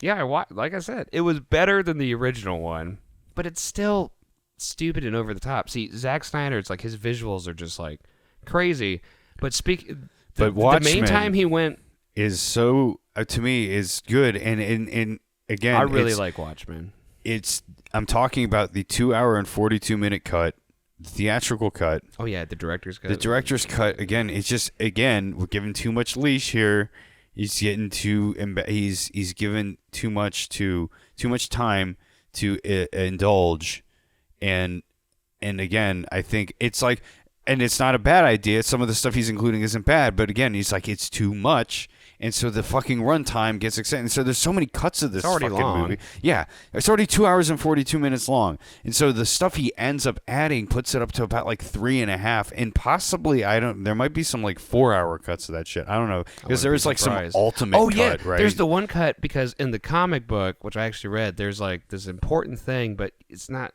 yeah, like I said, it was better than the original one, but it's still stupid and over the top. See, Zack Snyder, it's like his visuals are just like crazy. But the main Watchmen time he went, is so to me is good, and again, I really it's, like Watchmen. I'm talking about the 2 hour and 42-minute cut, the theatrical cut. Oh yeah, the director's cut. The director's cut, again, it's just, again, we're giving too much leash here. He's getting he's given too much time to indulge, and again, I think it's like, and it's not a bad idea. Some of the stuff he's including isn't bad, but again, he's like, it's too much, and so the fucking runtime gets extended. And so there's so many cuts of this already fucking long. movie. Yeah, it's already 2 hours and 42 minutes long, and so the stuff he ends up adding puts it up to about like 3.5, and possibly there might be some like 4-hour cuts of that shit. I don't know, because there is like surprised. some ultimate Oh cut, yeah, right? there's the one cut, because in the comic book, which I actually read, there's like this important thing, but it's not.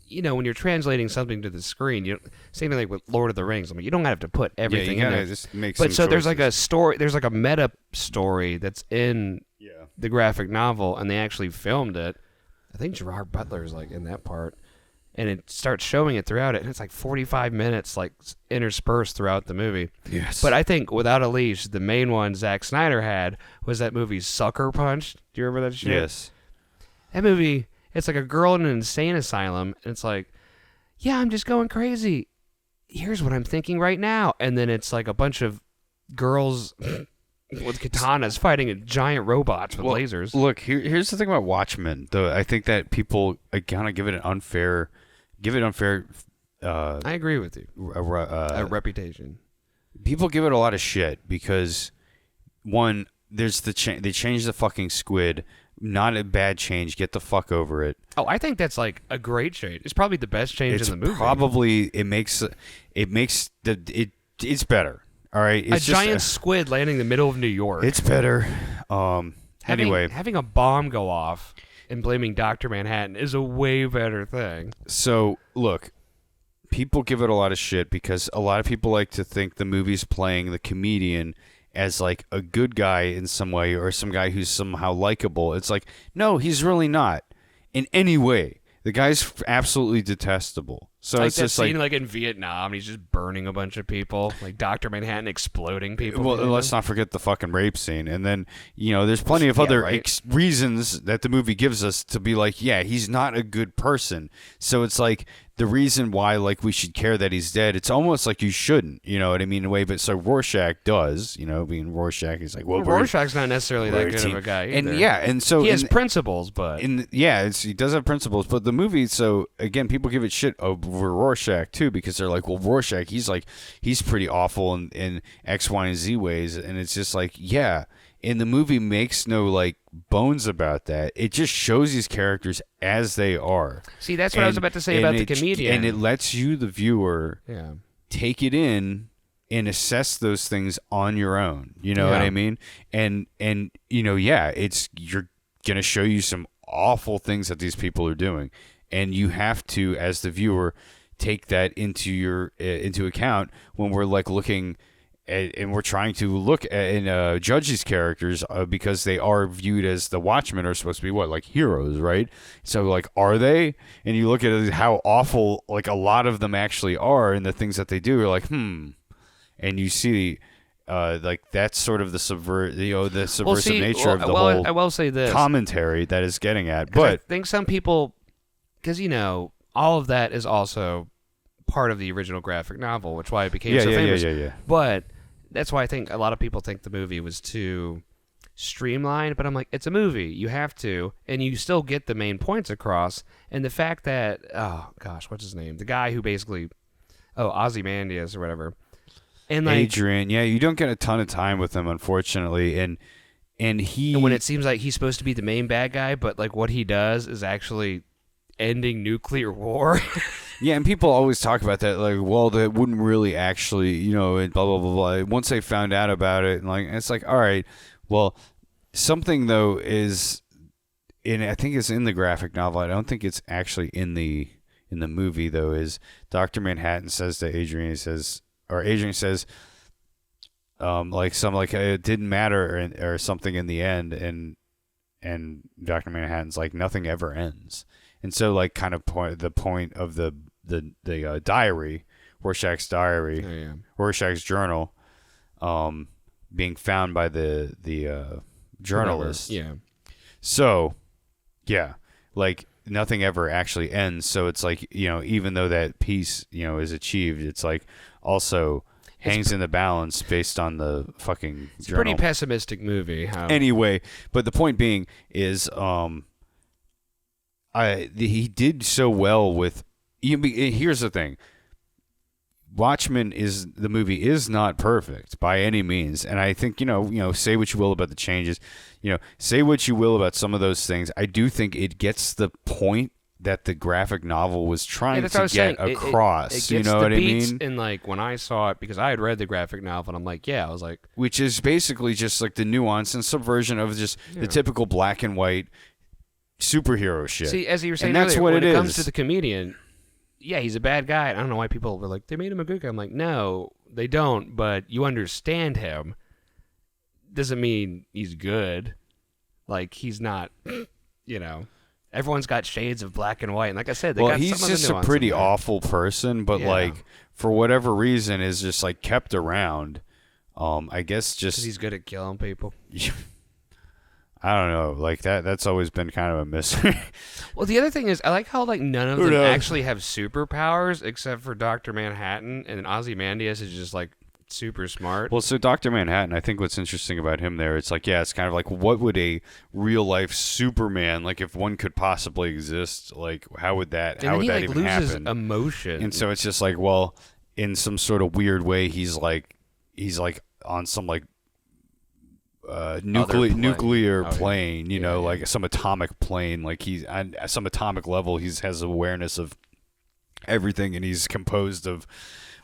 You know, when you're translating something to the screen, same thing like with Lord of the Rings. I mean, you don't have to put everything you in gotta there. just make But some so there's like a choices. story. There's like a meta story that's in Yeah. the graphic novel, and they actually filmed it. I think Gerard Butler's like in that part, and it starts showing it throughout it, and it's like 45 minutes, like interspersed throughout the movie. Yes. But I think Without a Leash, the main one Zack Snyder had was that movie Sucker Punch. Do you remember that shit? Yes. That movie, it's like a girl in an insane asylum, and it's like, yeah, I'm just going crazy. Here's what I'm thinking right now. And then it's like a bunch of girls with katanas fighting giant robots with lasers. Look, here's the thing about Watchmen, though. I think that people kind of give it unfair. I agree with you. A reputation. People give it a lot of shit because, one, there's they changed the fucking squid. Not a bad change. Get the fuck over it. Oh, I think that's like a great change. It's probably the best change It's in the movie. probably it's better. All right, it's a giant squid landing in the middle of New York. It's better. Anyway, having a bomb go off and blaming Dr. Manhattan is a way better thing. so look, people give it a lot of shit because a lot of people like to think the movie's playing the comedian as like a good guy in some way or some guy who's somehow likable. It's like, no, he's really not in any way. The guy's absolutely detestable. So Like it's that just scene like in Vietnam, he's just burning a bunch of people, like Dr. Manhattan exploding people. well, behind let's him. not forget the fucking rape scene. And then, there's plenty of other right. reasons that the movie gives us to be like, yeah, he's not a good person. So it's like the reason why, like, we should care that he's dead. It's almost like you shouldn't, you know what I mean, in a way. But so Rorschach does, being Rorschach, he's like, well, Rorschach's not necessarily we're that a good team. of a guy And either. yeah, and so he has principles, but he does have principles, but the movie. So again, people give it shit over Rorschach too because they're like, well, Rorschach, he's pretty awful in X, Y, and Z ways, and it's just like, yeah. And the movie makes no like bones about that. It just shows these characters as they are. see, that's what I was about to say about the comedian. and it lets you, the viewer, yeah. take it in and assess those things on your own. You know what Yeah. I mean? And yeah, you're gonna show you some awful things that these people are doing, and you have to, as the viewer, take that into account when we're like looking at, and we're trying to look at and judge these characters because they are viewed as the Watchmen are supposed to be like heroes, right? So like, are they? And you look at how awful like a lot of them actually are, and the things that they do, you're like, and you see like that's sort of the subversive Well, see, nature of the well, whole I will say this. commentary that is getting at. 'Cause I But think some people, because all of that is also part of the original graphic novel, which is why it became so famous. yeah. But that's why I think a lot of people think the movie was too streamlined. But I'm like, it's a movie. You have to, and you still get the main points across. And the fact that, oh gosh, what's his name? The guy who basically, Ozymandias or whatever. And like Adrian, yeah, you don't get a ton of time with him, unfortunately, and he. And when it seems like he's supposed to be the main bad guy, but like what he does is actually ending nuclear war. Yeah, and people always talk about that, like, well, that wouldn't really actually, and blah blah blah blah. Once they found out about it, and like, it's like, all right, well, something though is, I think it's in the graphic novel. I don't think it's actually in the movie though. Is Dr. Manhattan says to Adrian, Adrian says, it didn't matter or something in the end, and Dr. Manhattan's like, nothing ever ends. And so, like, kind of the point of the diary, Rorschach's diary, Rorschach's journal, being found by the journalist. Yeah. So, yeah, like nothing ever actually ends. So it's like, even though that peace, is achieved, it's like also hangs in the balance based on the fucking It's journal. a pretty pessimistic movie. Anyway, but the point being is, he did so well with. Here's the thing. Watchmen the movie is not perfect by any means, and I think say what you will about the changes, say what you will about some of those things. I do think it gets the point that the graphic novel was trying to get across. It you gets know the what beats, I mean? And like when I saw it, because I had read the graphic novel, and I'm like, I was like, which is basically just like the nuance and subversion of just the typical black and white superhero shit. See, as you were saying and that's earlier, what when it comes is. to the comedian, he's a bad guy. I don't know why people were like, they made him a good guy. I'm like, no, they don't. But you understand him. Doesn't mean he's good. Like, he's not, Everyone's got shades of black and white. And like I said, they got he's some of the just a nuance pretty in there. awful person, but like for whatever reason is just like kept around. I guess just 'Cause he's good at killing people. I don't know, like that's always been kind of a mystery. Well, the other thing is, I like how like none of Who them knows? actually have superpowers except for Dr. Manhattan, and Ozymandias is just like super smart. Well, so Dr. Manhattan, I think what's interesting about him there, it's like, it's kind of like, what would a real life Superman, like if one could possibly exist, like how would that and then he like even loses happen? emotion. And so it's just like, well, in some sort of weird way, he's like on some like nuclear plane, like some atomic plane, like he's at some atomic level, has awareness of everything, and he's composed of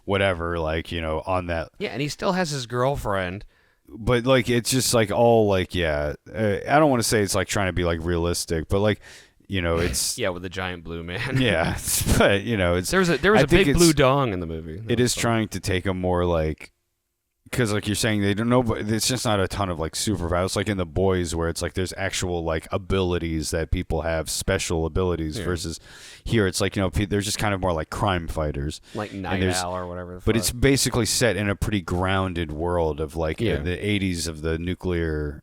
whatever, like, on that. Yeah, and he still has his girlfriend. But like, it's just like all like, I don't want to say it's like trying to be like realistic, but like, it's with the giant blue man. yeah, but it's there was a big blue dong in the movie. It is trying to take a more like, because like you're saying, they don't know, but it's just not a ton of like superpowers like in The Boys, where it's like there's actual like abilities that people have, special abilities, versus here it's like, they're just kind of more like crime fighters, like Night Owl or whatever the but fuck. it's basically set in a pretty grounded world of like the 80s of the nuclear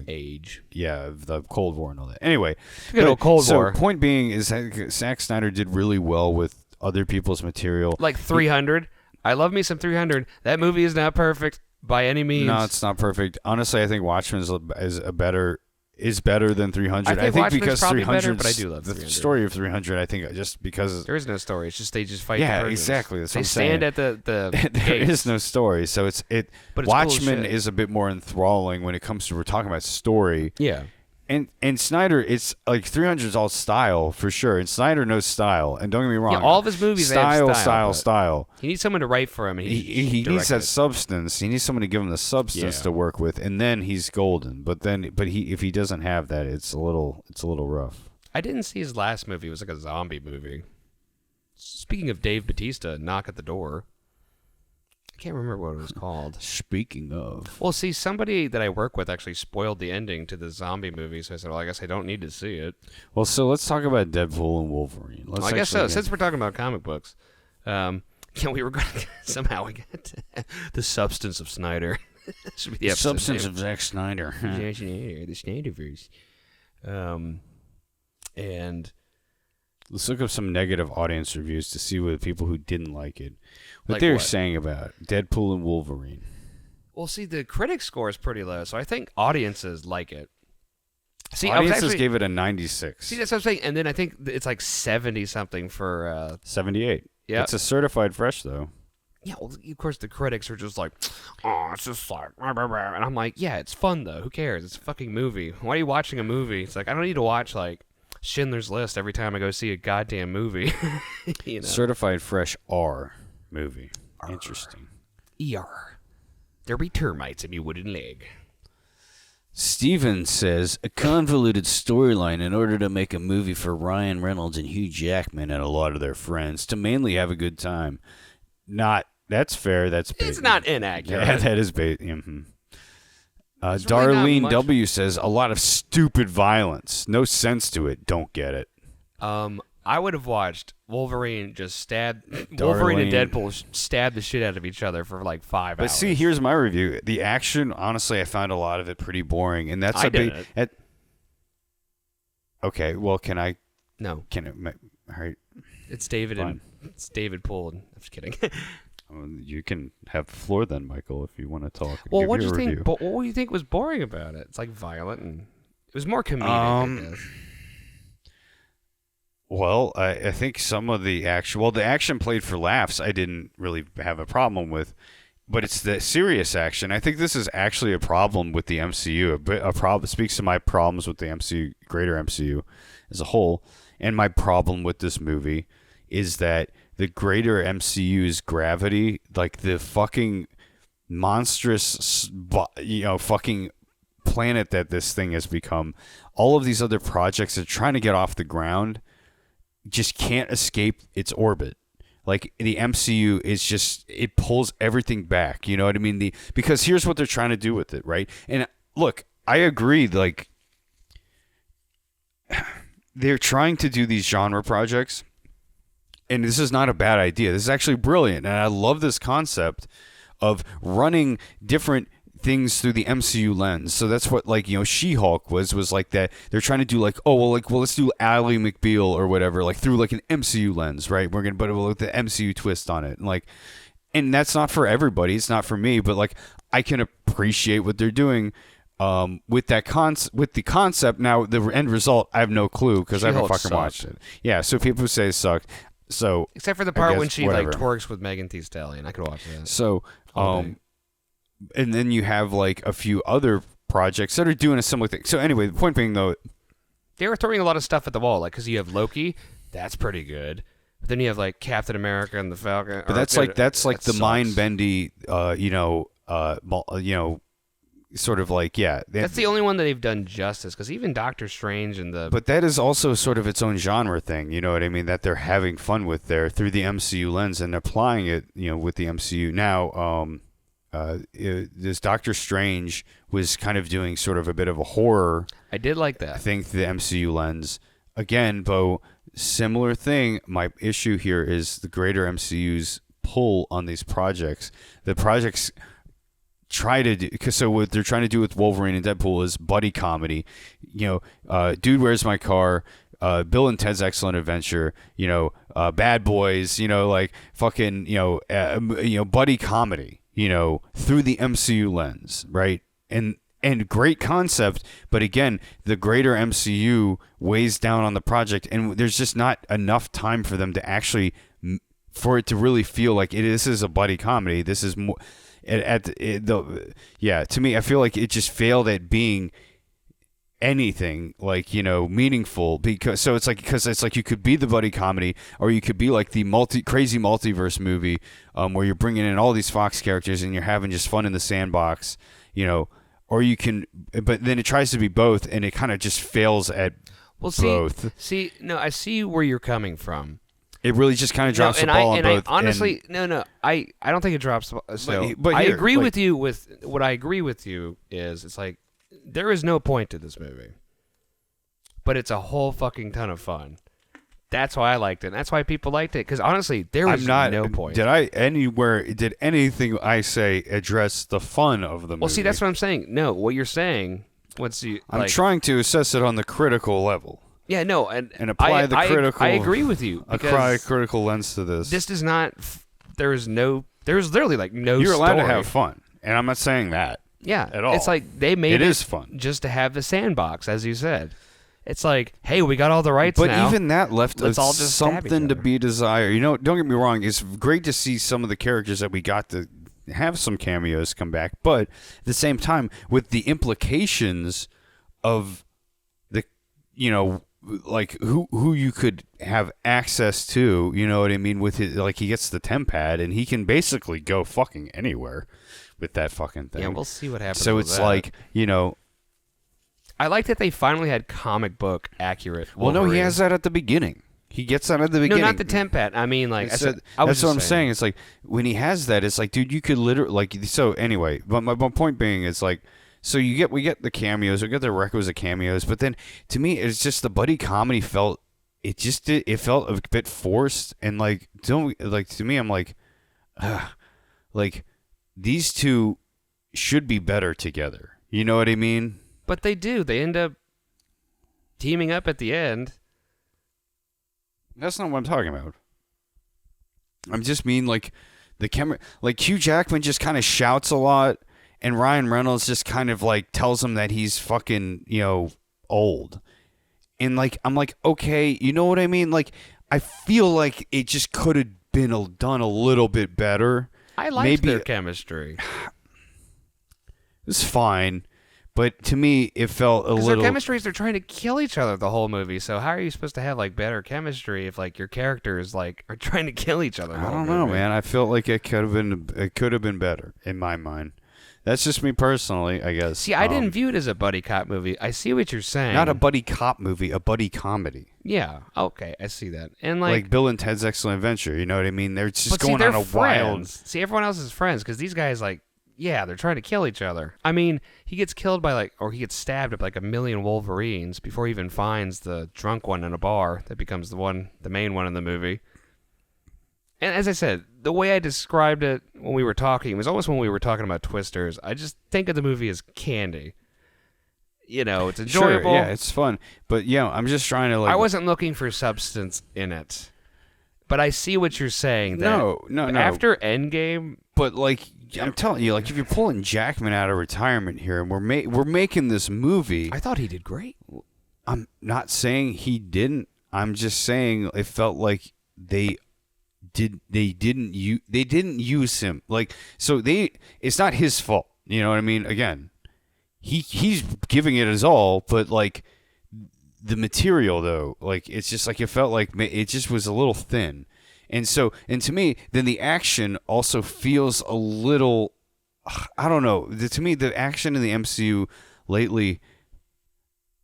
age, of the Cold War and all that. Anyway, good old Cold War. So point being is that Zack Snyder did really well with other people's material, like 300. I love me some 300. That movie is not perfect by any means. No, it's not perfect. Honestly, I think Watchmen is better than 300. I think Watchmen's because probably 300, better, but I do love the 300. story of 300. I think just because there is no story. It's just they just fight. Yeah, the Persians. exactly. That's they what I'm stand saying. at the there gates. is no story, so it's But it's Watchmen cool shit. is a bit more enthralling when it comes to we're talking about story. Yeah. And Snyder, it's like 300 is all style for sure, and Snyder knows style. And don't get me wrong, Yeah, all of his movies have style. He needs someone to write for him. And He needs that substance. He needs someone to give him the substance to work with, and then he's golden. But if he doesn't have that, it's a little rough. I didn't see his last movie. It was like a zombie movie. Speaking of Dave Bautista, Knock at the Door. I can't remember what it was called. Speaking of, Well, see, somebody that I work with actually spoiled the ending to the zombie movie, so I said, well, I guess I don't need to see it. well, so let's talk about Deadpool and Wolverine. I guess so. Since we're talking about comic books, Yeah, we were going to somehow we got to the substance of Snyder. Should be the episode Substance name. of Zack Snyder. Zack Snyder, the Snyderverse. And Let's look up some negative audience reviews to see what the people who didn't like it, what Like they're what? saying about Deadpool and Wolverine. well, see, the critic score is pretty low, so I think audiences like it. See, I was Audiences actually, gave it a 96. see, that's what I'm saying. And then I think it's like 70 something for 78. Yeah. It's a certified fresh, though. yeah. Well, of course, the critics are just like, oh, it's just like, blah, blah, blah. And I'm like, yeah, it's fun though. Who cares? It's a fucking movie. Why are you watching a movie? It's like I don't need to watch like Schindler's List every time I go see a goddamn movie. You know, Certified fresh R movie. Interesting. ER. There be termites in your wooden leg. Steven says, a convoluted storyline in order to make a movie for Ryan Reynolds and Hugh Jackman and a lot of their friends to mainly have a good time. That's fair. That's bait. It's not inaccurate. Yeah, that is bait. Mm-hmm. It's really not Darlene much- W says, a lot of stupid violence. No sense to it. Don't get it. I would have watched Wolverine just stab Wolverine and Darlene. Deadpool stab the shit out of each other for like 5 But hours. see, here's my review. The action, honestly, I found a lot of it pretty boring. And that's I a big... didn't. Okay, well, can I... No, All right. it's David Fine. and it's David Poole. I'm just kidding. You can have the floor then, Michael, if you want to talk. and Well, give what do your you think? review. But what do you think was boring about it? It's like violent and it was more comedic. I guess. Well, I think some of the action... Well, the action played for laughs I didn't really have a problem with. But it's the serious action. I think this is actually a problem with the MCU. A problem speaks to my problems with the MCU, greater MCU as a whole. And my problem with this movie is that the greater MCU's gravity, like the fucking monstrous, fucking planet that this thing has become, all of these other projects that are trying to get off the ground just can't escape its orbit. Like the MCU is just, it pulls everything back. You know what I mean? Because here's what they're trying to do with it, right? And look, I agree. Like they're trying to do these genre projects, and this is not a bad idea. This is actually brilliant, and I love this concept of running different things through the MCU lens. So that's what, like, She-Hulk was like that. They're trying to do like, let's do Ally McBeal or whatever, like through like an MCU lens, right? We're gonna put the MCU twist on it, and that's not for everybody. It's not for me, but like I can appreciate what they're doing with the concept. Now the end result, I have no clue because I haven't She-Hulk fucking watched it. Yeah, so people say it sucked. So Except for the I part guess when she whatever. like twerks with Megan Thee Stallion. I could watch that. So, All day. and then you have like a few other projects that are doing a similar thing. So anyway, the point being though, They were throwing a lot of stuff at the wall, like because you have Loki, that's pretty good. But then you have like Captain America and the Falcon. but that's like the sucks. mind bendy, sort of like That's the only one that they've done justice. Because even Doctor Strange and the But that is also sort of its own genre thing, you know what I mean? That they're having fun with there through the MCU lens and applying it, with the MCU. Now, this Doctor Strange was kind of doing sort of a bit of a horror I did like that. thing through the MCU lens. Again, Bo, similar thing. My issue here is the greater MCU's pull on these projects. The projects try to do, so what they're trying to do with Wolverine and Deadpool is buddy comedy. Dude, Where's My Car? Bill and Ted's Excellent Adventure. Bad Boys. Like fucking buddy comedy. Through the MCU lens, right? And great concept, but again, the greater MCU weighs down on the project, and there's just not enough time for them to actually, for it to really feel like this is a buddy comedy. This is more, to me, I feel like it just failed at being anything like meaningful, because it's like you could be the buddy comedy, or you could be like the crazy multiverse movie, where you're bringing in all these Fox characters and you're having just fun in the sandbox, or you can, but then it tries to be both, and it kind of just fails at both. See, no, I see where you're coming from. It really just kind of drops the ball on both. I honestly, I don't think it drops. So, but I here, agree with you. With what I agree with you is, it's like there is no point to this movie, but it's a whole fucking ton of fun. That's why I liked it. That's why people liked it. Because honestly, there was no point. Did anything I say address the fun of the movie? Well, see, that's what I'm saying. No, what you're saying. I'm trying to assess it on the critical level. Yeah, no, and apply the critical. I agree with you. Apply a critical lens to this. This does not. There's literally like no. You're allowed story. to have fun, and I'm not saying that. Yeah, at all. It's like they made it is fun just to have the sandbox, as you said. It's like, hey, we got all the rights but now. Even that left Let's all just something to be desired. You know, don't get me wrong. It's great to see some of the characters that we got to have some cameos come back, but at the same time, with the implications of the, like who you could have access to, you know what I mean? With his, like, he gets the temp pad and he can basically go fucking anywhere with that fucking thing. Yeah, we'll see what happens. So with it's that. like, I like that they finally had comic book accurate. Well, no, he has that at the beginning. He gets that at the beginning. No, not the temp pad. I mean, like, that's what I'm saying. It's like when he has that, it's like, dude, you could literally like. So anyway, but my point being is like, so we get the cameos, we get the requisite cameos, but then to me, it's just the buddy comedy felt. It felt a bit forced, and like to me, I'm like, like these two should be better together. You know what I mean? But they do. They end up teaming up at the end. That's not what I'm talking about. I'm just mean like the camera, like Hugh Jackman just kind of shouts a lot, and Ryan Reynolds just kind of like tells him that he's fucking, old. And like I'm like, okay, you know what I mean? Like I feel like it just could have been done a little bit better. I liked their chemistry. It's fine. But to me, it felt a little. Their chemistry is they're trying to kill each other the whole movie. So how are you supposed to have like better chemistry if like your characters like are trying to kill each other? I don't know, man. I felt like it could have been better in my mind. That's just me personally, I guess. See, I didn't view it as a buddy cop movie. I see what you're saying. Not a buddy cop movie, a buddy comedy. Yeah. Okay, I see that. And like Bill and Ted's Excellent Adventure. You know what I mean? They're just going they're on a friends. wild. See, everyone else is friends because these guys like. Yeah, they're trying to kill each other. I mean, he gets killed by or he gets stabbed by like a million Wolverines before he even finds the drunk one in a bar that becomes the main one in the movie. And as I said, the way I described it when we were talking was almost when we were talking about Twisters. I just think of the movie as candy. It's enjoyable. Sure, yeah, it's fun. But I'm just trying to like. I wasn't looking for substance in it. But I see what you're saying. No. After Endgame, but like I'm telling you, like if you're pulling Jackman out of retirement here, and we're making this use I thought he did great. I'm not saying he didn't. I'm just saying it felt like they didn't use him. Like so it's not his fault. You know what I mean? Again, he's giving it his all, but like. The material though, like it's just like it felt like it just was a little thin, and to me, then the action also feels a little, I don't know. To me, the action in the MCU lately,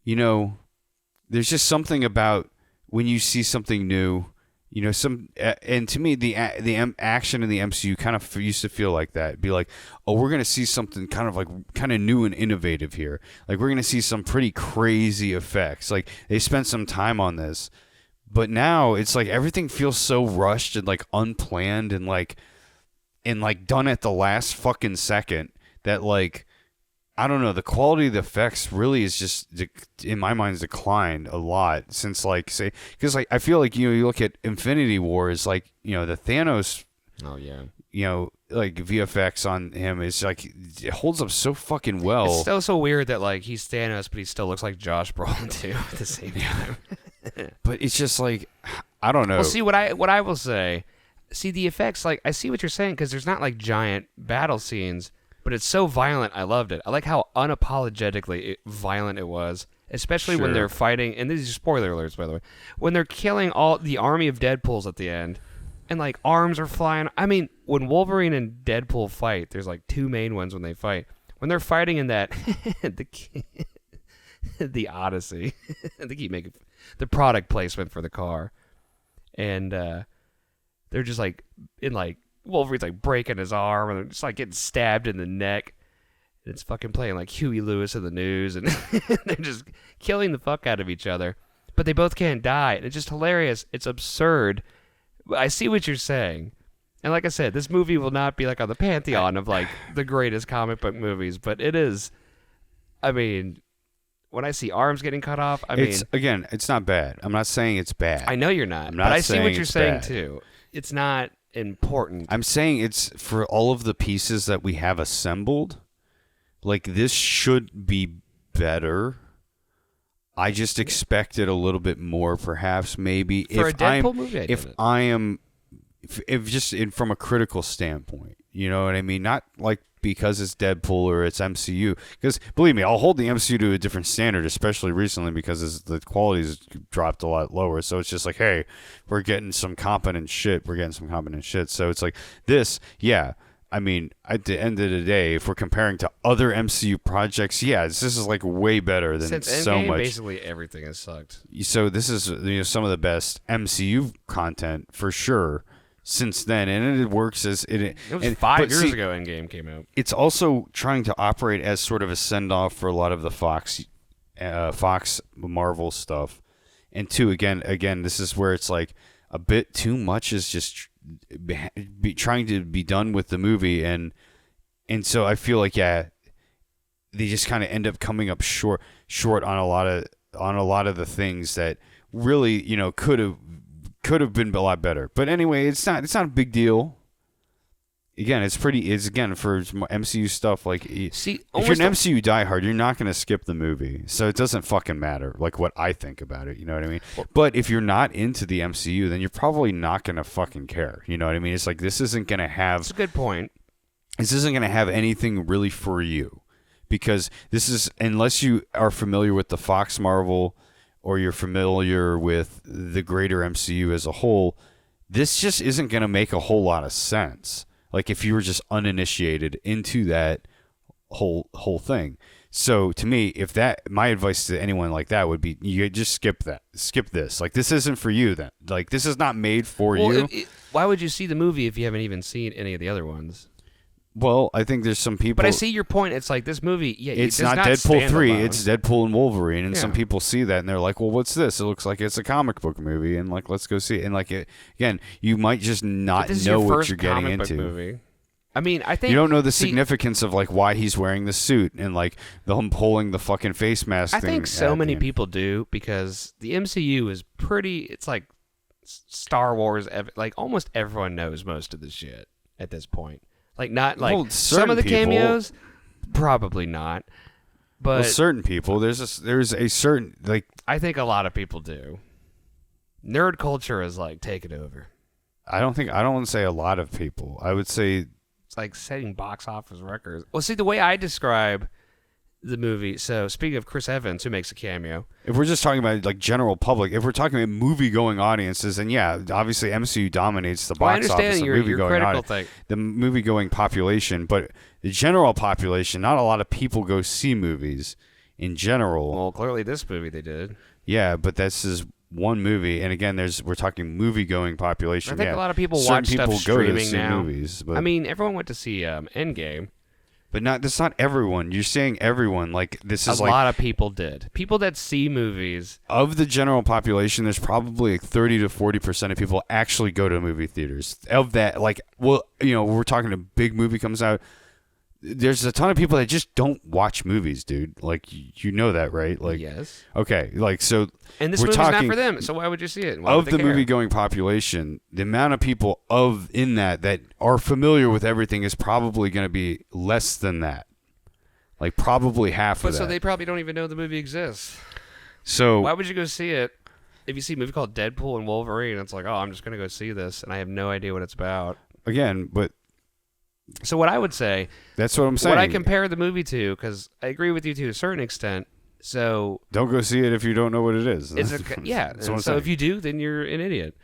there's just something about when you see something new, and to me, the action in the MCU kind of used to feel like that. It'd be like, oh, we're gonna see something kind of new and innovative here. Like we're gonna see some pretty crazy effects. Like they spent some time on this, but now it's like everything feels so rushed and like unplanned and like done at the last fucking second that like. I don't know. The quality of the effects really is just, in my mind, declined a lot since, like, say, because like I feel like you look at Infinity War is like the Thanos. Oh yeah. Like VFX on him is like it holds up so fucking well. It's still so weird that like he's Thanos, but he still looks like Josh Brolin too at the same time. But it's just like I don't know. Well, see what I will say. See the effects. Like I see what you're saying because there's not like giant battle scenes. But it's so violent, I loved it. I like how unapologetically violent it was, especially when they're fighting, and these are spoiler alerts, by the way, when they're killing all the army of Deadpools at the end, and, like, arms are flying. I mean, when Wolverine and Deadpool fight, there's, like, two main ones when they fight. When they're fighting in that, the Odyssey, they keep making the product placement for the car, and they're just, like, in, like, Wolverine's like breaking his arm and they're just like getting stabbed in the neck. And it's fucking playing like Huey Lewis in the news and they're just killing the fuck out of each other. but they both can't die. And it's just hilarious. It's absurd. I see what you're saying. And like I said, this movie will not be like on the pantheon of like the greatest comic book movies, but it is. I mean, when I see arms getting cut off, it's not bad. I'm not saying it's bad. I know you're not, but I see what you're saying too. It's not important. I'm saying it's for all of the pieces that we have assembled. Like, this should be better. I just expected a little bit more, perhaps, maybe. For a Deadpool movie, if just from a critical standpoint, you know what I mean? Not like because it's Deadpool or it's MCU. Because believe me, I'll hold the MCU to a different standard, especially recently because the quality's dropped a lot lower. So it's just like, hey, we're getting some competent shit. So it's like this, yeah. I mean, at the end of the day, if we're comparing to other MCU projects, yeah, this is like way better than Since so Endgame, much. basically everything has sucked. So this is some of the best MCU content for sure since then, and it works as it. It was 5 years ago Endgame came out. It's also trying to operate as sort of a send off for a lot of the Fox Marvel stuff, and two, again, this is where it's like a bit too much is just trying to be done with the movie, and so I feel like they just kind of end up coming up short on a lot of the things that really could have been a lot better. But anyway, it's not a big deal. Again, it's for MCU stuff. Like, if you're an MCU diehard, you're not going to skip the movie, so it doesn't fucking matter. Like what I think about it, you know what I mean? But if you're not into the MCU, then you're probably not going to fucking care. You know what I mean? It's like this isn't going to have. That's a good point. This isn't going to have anything really for you, because this is, unless you are familiar with the Fox Marvel or you're familiar with the greater MCU as a whole, this just isn't going to make a whole lot of sense. Like if you were just uninitiated into that whole thing. So to me, my advice to anyone like that would be, you just skip this. Like, this isn't for you then. Like, this is not made for you. Why would you see the movie if you haven't even seen any of the other ones? Well, I think there's some people. But I see your point. It's like this movie. Yeah, it's not Deadpool 3. Alone. It's Deadpool and Wolverine, and some people see that and they're like, "Well, what's this? It looks like it's a comic book movie," and like, let's go see it. And like, again, you might just not know what you're getting into. Movie. I mean, I think you don't know the significance of like why he's wearing the suit and like them pulling the fucking face mask. I think so many people do, because the MCU is pretty. It's like Star Wars. Like almost everyone knows most of the shit at this point. Like not like some of the cameos, probably not. But certain people, there's a certain like. I think a lot of people do. Nerd culture is like taking over. I don't want to say a lot of people. I would say it's like setting box office records. Well, see, the way I describe the movie. So speaking of Chris Evans, who makes a cameo. If we're just talking about like general public, if we're talking about movie-going audiences, then yeah, obviously MCU dominates the box office. Your critical thing. The movie-going population, but the general population, not a lot of people go see movies in general. Well, clearly this movie they did. Yeah, but this is one movie, and again, we're talking movie-going population. I think a lot of people watch stuff streaming now. Movies, but I mean, everyone went to see Endgame. But that's not everyone. You're saying everyone. Like, this is a lot of people did. People that see movies. Of the general population, there's probably like 30 to 40% of people actually go to movie theaters. Of that, like, well, we're talking a big movie comes out. There's a ton of people that just don't watch movies, dude. Like, you know that, right? Like, yes. Okay, like, so. And this movie's not for them, so why would you see it? Why of the movie-going population, the amount of people in that are familiar with everything is probably going to be less than that. Like, probably half of that. So they probably don't even know the movie exists. So why would you go see it? If you see a movie called Deadpool and Wolverine, it's like, oh, I'm just going to go see this, and I have no idea what it's about. Again, but. So what I would say. That's what I'm saying. What I compare the movie to, because I agree with you to a certain extent. So don't go see it if you don't know what it is. Yeah. So if you do, then you're an idiot.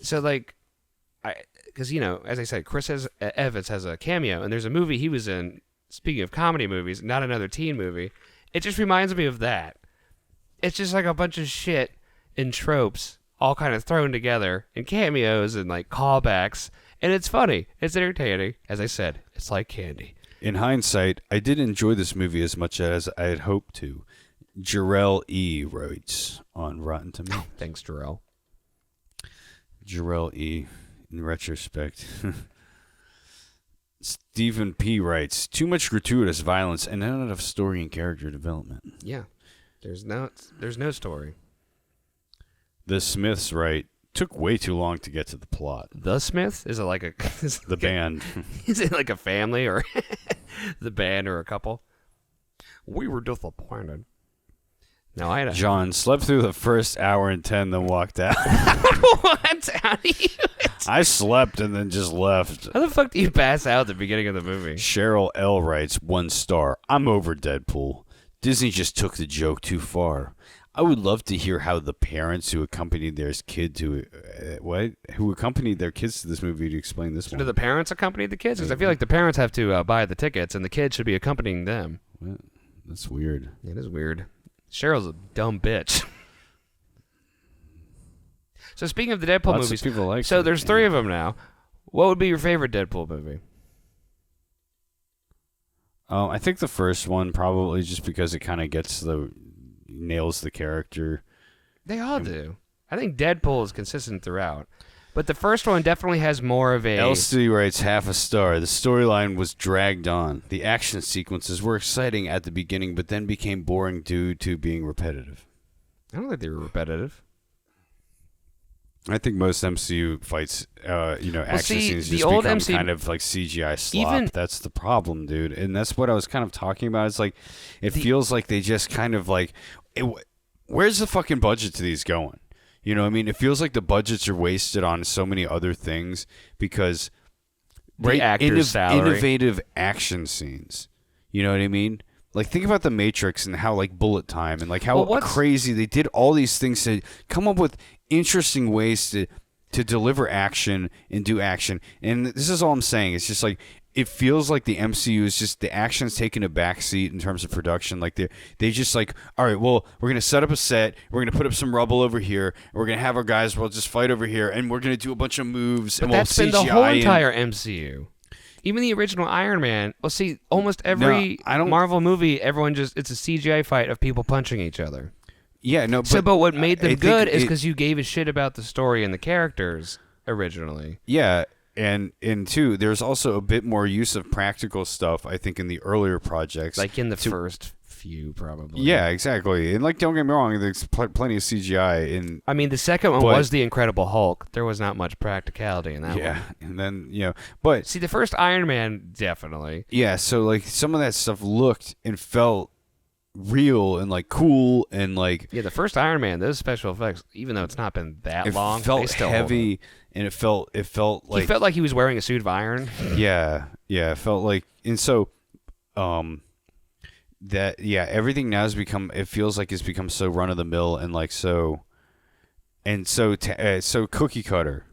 So like, because as I said, Chris Evans has a cameo, and there's a movie he was in. Speaking of comedy movies, not another teen movie. It just reminds me of that. It's just like a bunch of shit and tropes all kind of thrown together, and cameos and like callbacks, and it's funny. It's entertaining. As I said, it's like candy. In hindsight, I did enjoy this movie as much as I had hoped to. Jarrell E. writes on Rotten Tomatoes. Thanks, Jarrell. Jarrell E. In retrospect. Stephen P. writes, too much gratuitous violence and not enough story and character development. Yeah. There's no story. The Smiths write, took way too long to get to the plot. The Smiths? Is it like a... The band. Is it like a family or the band or a couple? We were disappointed. No, I had John slept through the first hour and 10, then walked out. What? How do you... I slept and then just left. How the fuck do you pass out at the beginning of the movie? Cheryl L. writes, 1 star. I'm over Deadpool. Disney just took the joke too far. I would love to hear how the parents who accompanied their kid to who accompanied their kids to this movie to explain this So one. do the parents accompany the kids? Because I feel like the parents have to buy the tickets, and the kids should be accompanying them. What? That's weird. It is weird. Cheryl's a dumb bitch. So speaking of the Deadpool Lots movies, of people like so it, there's yeah. 3 of them now. What would be your favorite Deadpool movie? I think the first one probably just because it kind of nails the character. They all do. I think Deadpool is consistent throughout. But the first one definitely has more of a... Elsie writes 0.5 star. The storyline was dragged on. The action sequences were exciting at the beginning, but then became boring due to being repetitive. I don't think they were repetitive. I think most MCU fights, action see, scenes the just old become MCU kind of like CGI slop. That's the problem, dude. And that's what I was kind of talking about. It's like, it feels like they just kind of like, where's the fucking budget to these going? You know what I mean? It feels like the budgets are wasted on so many other things because The actor's salary. innovative action scenes. You know what I mean? Like, think about The Matrix and how, like, bullet time and, like, how crazy they did all these things to come up with interesting ways to deliver action and do action. And this is all I'm saying. It's just, like, it feels like the MCU is just, the action's taking a backseat in terms of production. Like, they just, like, all right, well, we're going to set up a set. We're going to put up some rubble over here. And we're going to have our guys, we'll just fight over here. And we're going to do a bunch of moves. But And we'll that's been CGI the whole entire MCU. Even the original Iron Man. Well, see, almost every Marvel movie, it's a CGI fight of people punching each other. Yeah, no, but what made them good is because you gave a shit about the story and the characters originally. Yeah, and two, there's also a bit more use of practical stuff, I think, in the earlier projects. Like in the first few, probably. Yeah, exactly. And, like, don't get me wrong, there's plenty of CGI in... I mean, the second one was The Incredible Hulk. There was not much practicality in that one. Yeah, and then, but... See, the first Iron Man, definitely. Yeah, so, like, some of that stuff looked and felt real and, like, cool and, like... Yeah, the first Iron Man, those special effects, even though it's not been that long, felt they still heavy, and it felt like... He felt like he was wearing a suit of iron. Yeah, it felt like... And so, everything now has become, it feels like it's become so run of the mill and like so cookie cutter,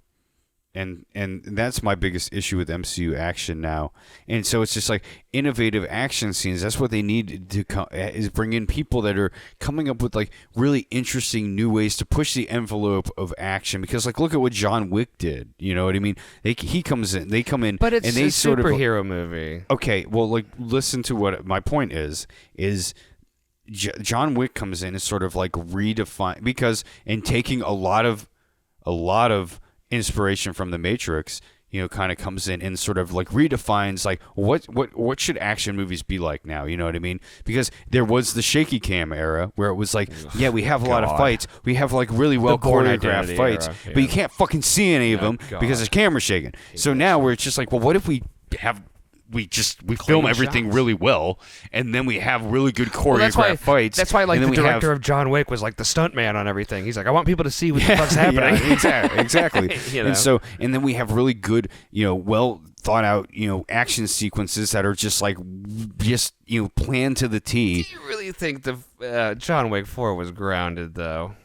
and that's my biggest issue with MCU action now. And so it's just like innovative action scenes. That's what they need to is bring in people that are coming up with like really interesting new ways to push the envelope of action. Because like look at what John Wick did. You know what I mean? They come in, but it's and they a sort superhero movie. Okay, well, like listen to what my point is. John Wick comes in and sort of like redefine and taking a lot of inspiration from The Matrix, kind of comes in and sort of like redefines like what should action movies be like now, you know what I mean? Because there was the shaky cam era where it was like, yeah, we have a lot of fights, we have like really well choreographed fights, but you can't fucking see any of them because the camera's shaking. So now where it's just like, well, what if we film everything really well, and then we have really good choreographed fights. That's why, like, the director of John Wick was like the stunt man on everything. He's like, I want people to see what the fuck's happening. Yeah, exactly. And then we have really good, well thought out, action sequences that are just planned to the T. Do you really think the John Wick 4 was grounded though?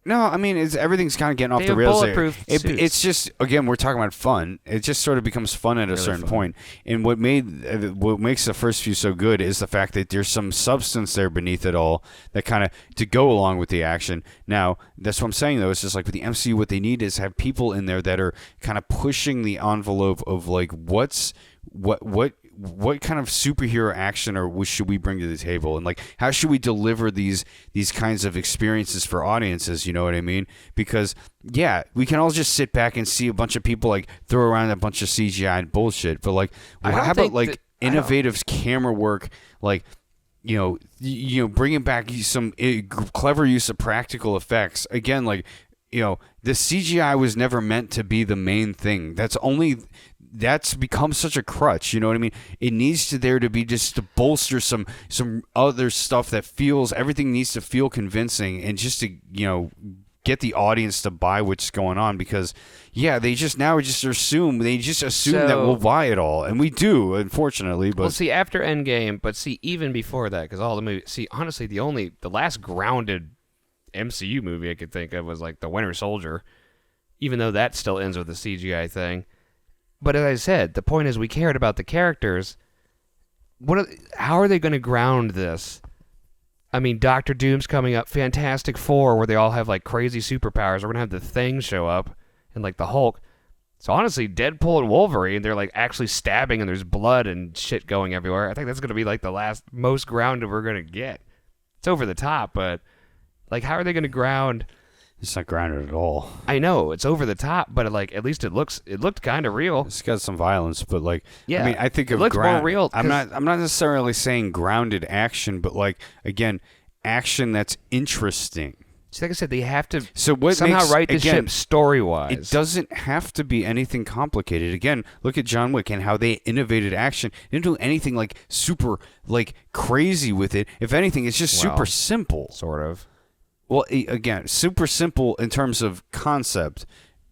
No, I mean, everything's kind of getting off the rails there. It's just, again, we're talking about fun. It just sort of becomes fun at a certain point. And what makes the first few so good is the fact that there's some substance there beneath it all that kind of to go along with the action. Now, that's what I'm saying, though. It's just like with the MCU, what they need is have people in there that are kind of pushing the envelope of like what what kind of superhero action should we bring to the table, and like how should we deliver these kinds of experiences for audiences? You know what I mean? Because yeah, we can all just sit back and see a bunch of people like throw around a bunch of CGI and bullshit, but like how about like innovative camera work, like you know, bringing back some clever use of practical effects again, like. You know, the CGI was never meant to be the main thing. That's become such a crutch. You know what I mean? It needs to be just to bolster some other stuff that everything needs to feel convincing, and just to, you know, get the audience to buy what's going on, because yeah, they just assume that we'll buy it all, and we do, unfortunately. But well, see, after Endgame, but see, even before that, because all the movies, see, honestly, the last grounded MCU movie I could think of was like The Winter Soldier, even though that still ends with a CGI thing. But as I said, the point is we cared about the characters. How are they going to ground this? I mean, Doctor Doom's coming up, Fantastic Four, where they all have like crazy superpowers. We're going to have the Thing show up, and like the Hulk. So honestly, Deadpool and Wolverine, they're like actually stabbing, and there's blood and shit going everywhere. I think that's going to be like the last most grounded we're going to get. It's over the top, but like, how are they going to ground? It's not grounded at all. I know it's over the top, but like at least it looked kind of real. It's got some violence, but like, yeah, I mean, I think it looks more real. I'm not necessarily saying grounded action, but like, again, action that's interesting. So like I said, they have to what somehow write the ship story-wise. It doesn't have to be anything complicated. Again, look at John Wick and how they innovated action. They didn't do anything like super like crazy with it. If anything, it's just super simple. Sort of. Well, again, super simple in terms of concept.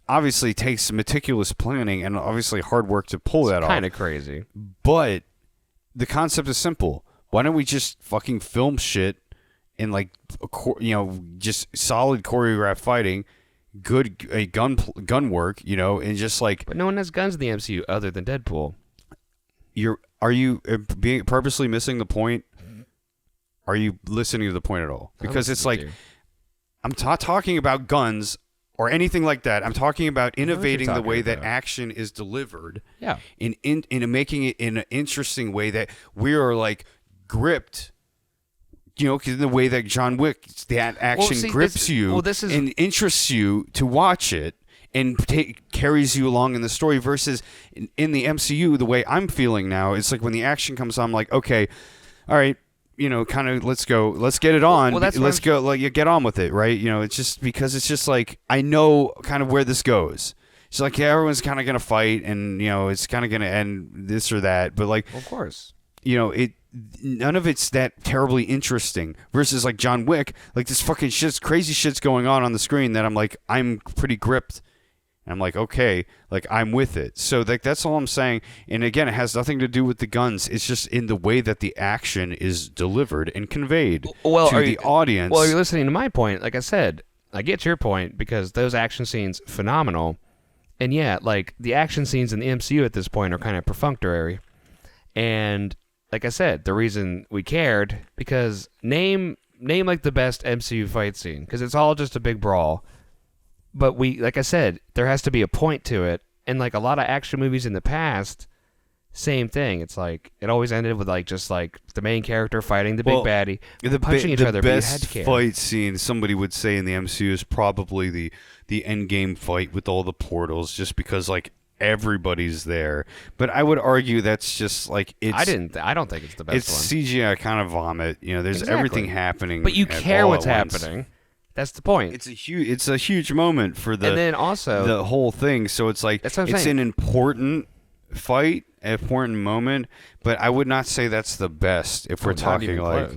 Obviously, it takes meticulous planning and obviously hard work to pull that off. Kind of crazy. But the concept is simple. Why don't we just fucking film shit in like, you know, just solid choreographed fighting, good gun work, you know, and just like. But no one has guns in the MCU other than Deadpool. Are you being purposely missing the point? Are you listening to the point at all? Because it's like. I'm not talking about guns or anything like that. I'm talking about innovating the way that action is delivered. Yeah. In making it in an interesting way that we are like gripped. You know, because the way that John Wick, that action grips you and interests you to watch it and carries you along in the story. Versus in the MCU, the way I'm feeling now, it's like when the action comes on, I'm like, okay, all right. You know, kind of, let's get it on. Let's go, like, you get on with it, right? You know, it's just because it's just like, I know kind of where this goes. It's like, yeah, everyone's kind of going to fight, and, you know, it's kind of going to end this or that. But, like, of course, you know, none of it's that terribly interesting. Versus, like, John Wick, like, this fucking crazy shit's going on the screen that I'm like, I'm pretty gripped. And I'm like, okay, like, I'm with it. So like, that's all I'm saying. And again, it has nothing to do with the guns. It's just in the way that the action is delivered and conveyed to the audience. Well, you're listening to my point. Like I said, I get your point because those action scenes, phenomenal. And yeah, like, the action scenes in the MCU at this point are kind of perfunctory. And like I said, the reason we cared, because name like the best MCU fight scene, because it's all just a big brawl. But like I said, there has to be a point to it. And like a lot of action movies in the past, same thing. It's like, it always ended with like, just like the main character fighting the big baddie, punching each other, but you had to care. The best fight scene, somebody would say, in the MCU is probably the Endgame fight with all the portals, just because like everybody's there. But I would argue that's just like, I don't think it's the best one. It's CGI kind of vomit. You know, there's everything happening. But you care what's happening. That's the point. It's a huge moment for the, and then also the whole thing. So it's like, it's an important fight, an important moment, but I would not say that's the best. If we're talking like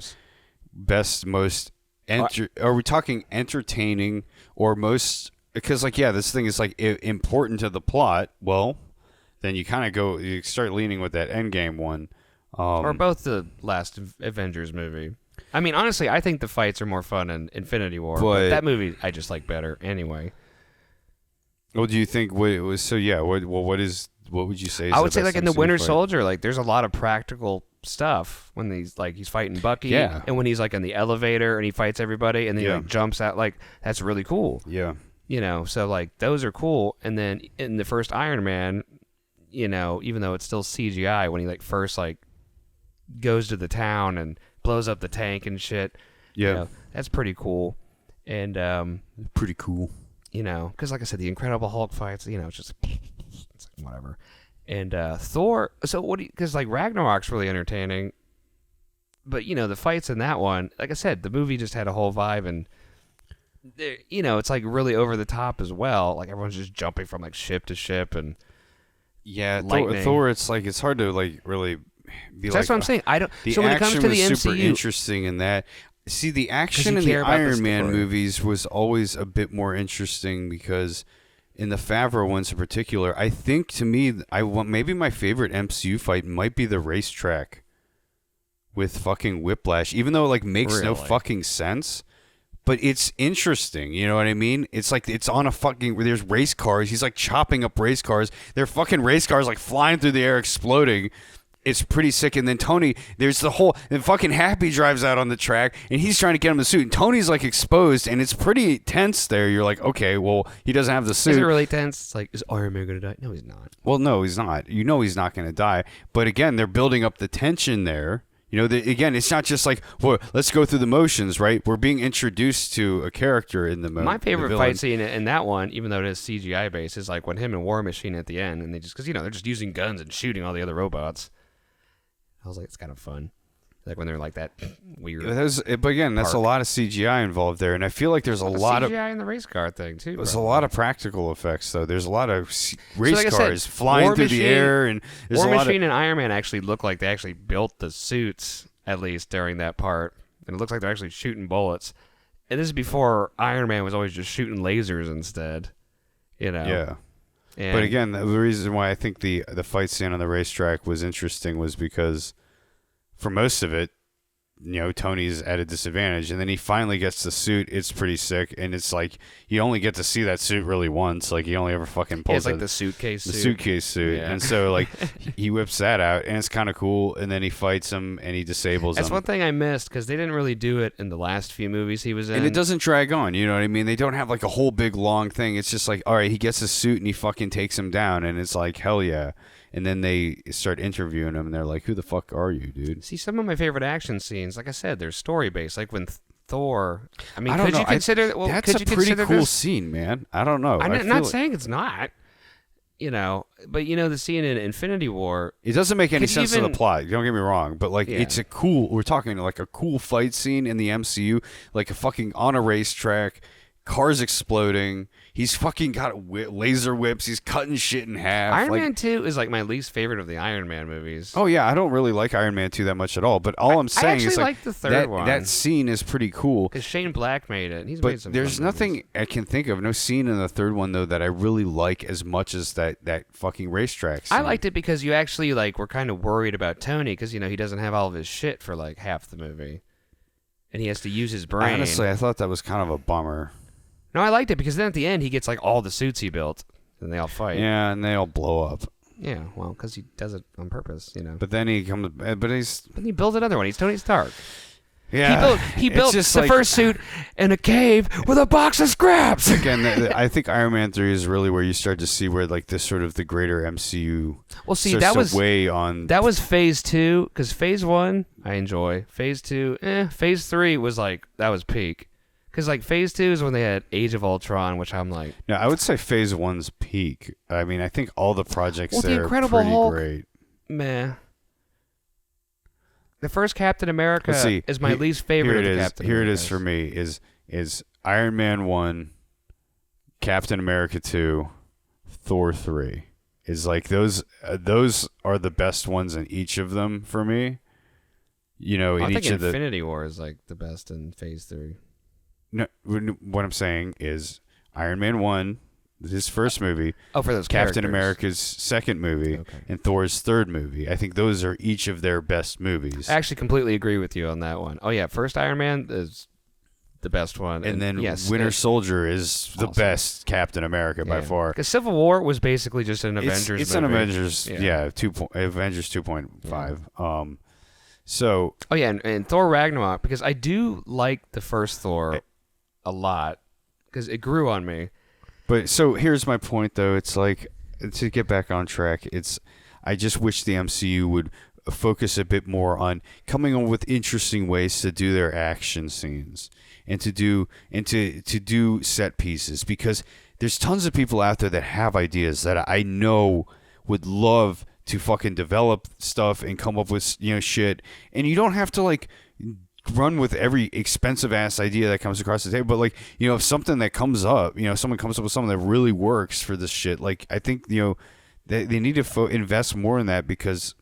best, most, are we talking entertaining or most? Because like, yeah, this thing is like important to the plot. Well, then you start leaning with that Endgame one, or both the last Avengers movie. I mean, honestly, I think the fights are more fun in Infinity War, but that movie I just like better anyway. Well, do you think what it was? So yeah, what would you say? I would say like in the Winter Soldier, like there's a lot of practical stuff when he's fighting Bucky, and when he's like in the elevator and he fights everybody, and then he like jumps out, like that's really cool. Yeah, you know, so like those are cool. And then in the first Iron Man, you know, even though it's still CGI, when he like first like goes to the town and blows up the tank and shit. Yeah. You know, that's pretty cool. And Pretty cool. you know, because like I said, the Incredible Hulk fights, you know, it's just it's like whatever. And Thor. So what? Because like Ragnarok's really entertaining, but you know the fights in that one, like I said, the movie just had a whole vibe, and you know it's like really over the top as well. Like everyone's just jumping from like ship to ship, and Yeah, lightning. Thor. It's like it's hard to like really be So that's what I'm saying. I don't. The So when it action comes to the was super MCU, interesting in that. See, the action you in the care about the Iron Man story. movies was always a bit more interesting because in the Favreau ones in particular, I think to me, maybe my favorite MCU fight might be the racetrack with fucking Whiplash, even though it like makes no Really? fucking sense. But it's interesting, you know what I mean? It's like it's on a fucking there's race cars. He's like chopping up race cars. They're fucking race cars like flying through the air, exploding. It's pretty sick. And then Tony, there's the whole and fucking Happy drives out on the track and he's trying to get him the suit. And Tony's like exposed and it's pretty tense there. You're like, okay, well, he doesn't have the is it suit. really tense? It's like, is Iron Man gonna die? No, he's not. Well, no, he's not. You know he's not going to die. But again, they're building up the tension there. You know, again, it's not just like, well, let's go through the motions, right? We're being introduced to a character in the movie. My favorite fight scene in that one, even though it is CGI based, is like when him and War Machine at the end, and they just because you know they're just using guns and shooting all the other robots. I was like, it's kind of fun. Like when they're like that weird. But again, that's a park. lot of CGI involved there, and I feel like there's a lot of CGI in the race car thing too. there's bro. a lot of practical effects though. There's a lot of race like I said, cars flying War through the Machine- air, and there's War a lot Machine of and Iron Man actually look like they actually built the suits at least during that part, and it looks like they're actually shooting bullets. And this is before Iron Man was always just shooting lasers instead. You know. yeah. And But again, the reason why I think the fight scene on the racetrack was interesting was because for most of it, you know, Tony's at a disadvantage, and then he finally gets the suit. It's pretty sick, and it's like you only get to see that suit really once. Like he only ever fucking yeah, pulls it's like the suitcase. the suit. suitcase suit, Yeah. and so like he whips that out, and it's kind of cool. And then he fights him, and he disables That's him. one thing I missed because they didn't really do it in the last few movies he was in. And it doesn't drag on, you know what I mean? They don't have like a whole big long thing. It's just like, all right, he gets a suit and he fucking takes him down, and it's like, hell yeah. And then they start interviewing him, and they're like, who the fuck are you, dude? See, some of my favorite action scenes, like I said, they're story based. Like when Thor. I mean, I don't could know. you consider? Well, That's could a you pretty consider cool this? scene, man. I don't know. I'm I not, feel not like- saying it's not. You know, but you know the scene in Infinity War. It doesn't make any Could you sense to even- the plot. Don't get me wrong, but like Yeah. it's a cool. We're talking like a cool fight scene in the MCU, like a fucking on a racetrack, cars exploding. He's fucking got laser whips. He's cutting shit in half. Iron like, Man 2 is like my least favorite of the Iron Man movies. Oh yeah, I don't really like Iron Man 2 that much at all. But all I'm saying actually is like the third that one. that scene is pretty cool. Because Shane Black made it. He's But made some there's fun nothing movies. I can think of, no scene in the third one though that I really like as much as that fucking racetrack scene. I liked it because you actually like were kind of worried about Tony because you know he doesn't have all of his shit for like half the movie, and he has to use his brain. Honestly, I thought that was kind of a bummer. No, I liked it because then at the end he gets like all the suits he built, and they all fight. Yeah, and they all blow up. Yeah, well, because he does it on purpose, you know. But then he comes, but he's But he builds another one. He's Tony Stark. yeah. He it's built just the like- first suit in a cave with a box of scraps. Again, I think Iron Man 3 is really where you start to see where like this sort of the greater MCU. Well, see, starts that to was weigh on. that was phase 2 because phase 1 I enjoy. Phase 2, phase 3 was like that was peak. Because like phase 2 is when they had Age of Ultron, which I'm like, No, I would say Phase 1's peak. I mean, I think all the projects Well, the there Incredible are pretty Hulk- great. meh. The first Captain America Let's see. is my least favorite Here of it the is. Captain Here it Americas. is for me. Is Iron Man 1, Captain America 2, Thor 3. Is like those are the best ones in each of them for me. You know, I in think each of the Infinity War is like the best in phase 3. no, what I'm saying is Iron Man 1, his first movie, Oh, for those Captain characters. America's second movie, Okay. and Thor's third movie. I think those are each of their best movies. I actually completely agree with you on that one. Oh yeah, first Iron Man is the best one, and then yes, Winter Soldier is the awesome. best Captain America by far. Because Civil War was basically just an Avengers. It's an movie. Avengers, yeah, Avengers 2.5. So Oh yeah, and Thor Ragnarok because I do like the first Thor a lot because it grew on me. But so here's my point, though. It's like to get back on track, I just wish the MCU would focus a bit more on coming up with interesting ways to do their action scenes and to do set pieces, because there's tons of people out there that have ideas that I know would love to fucking develop stuff and come up with, shit. And you don't have to like run with every expensive ass idea that comes across the table, but like, if something that comes up, someone comes up with something that really works for this shit, like I think they need to invest more in that, because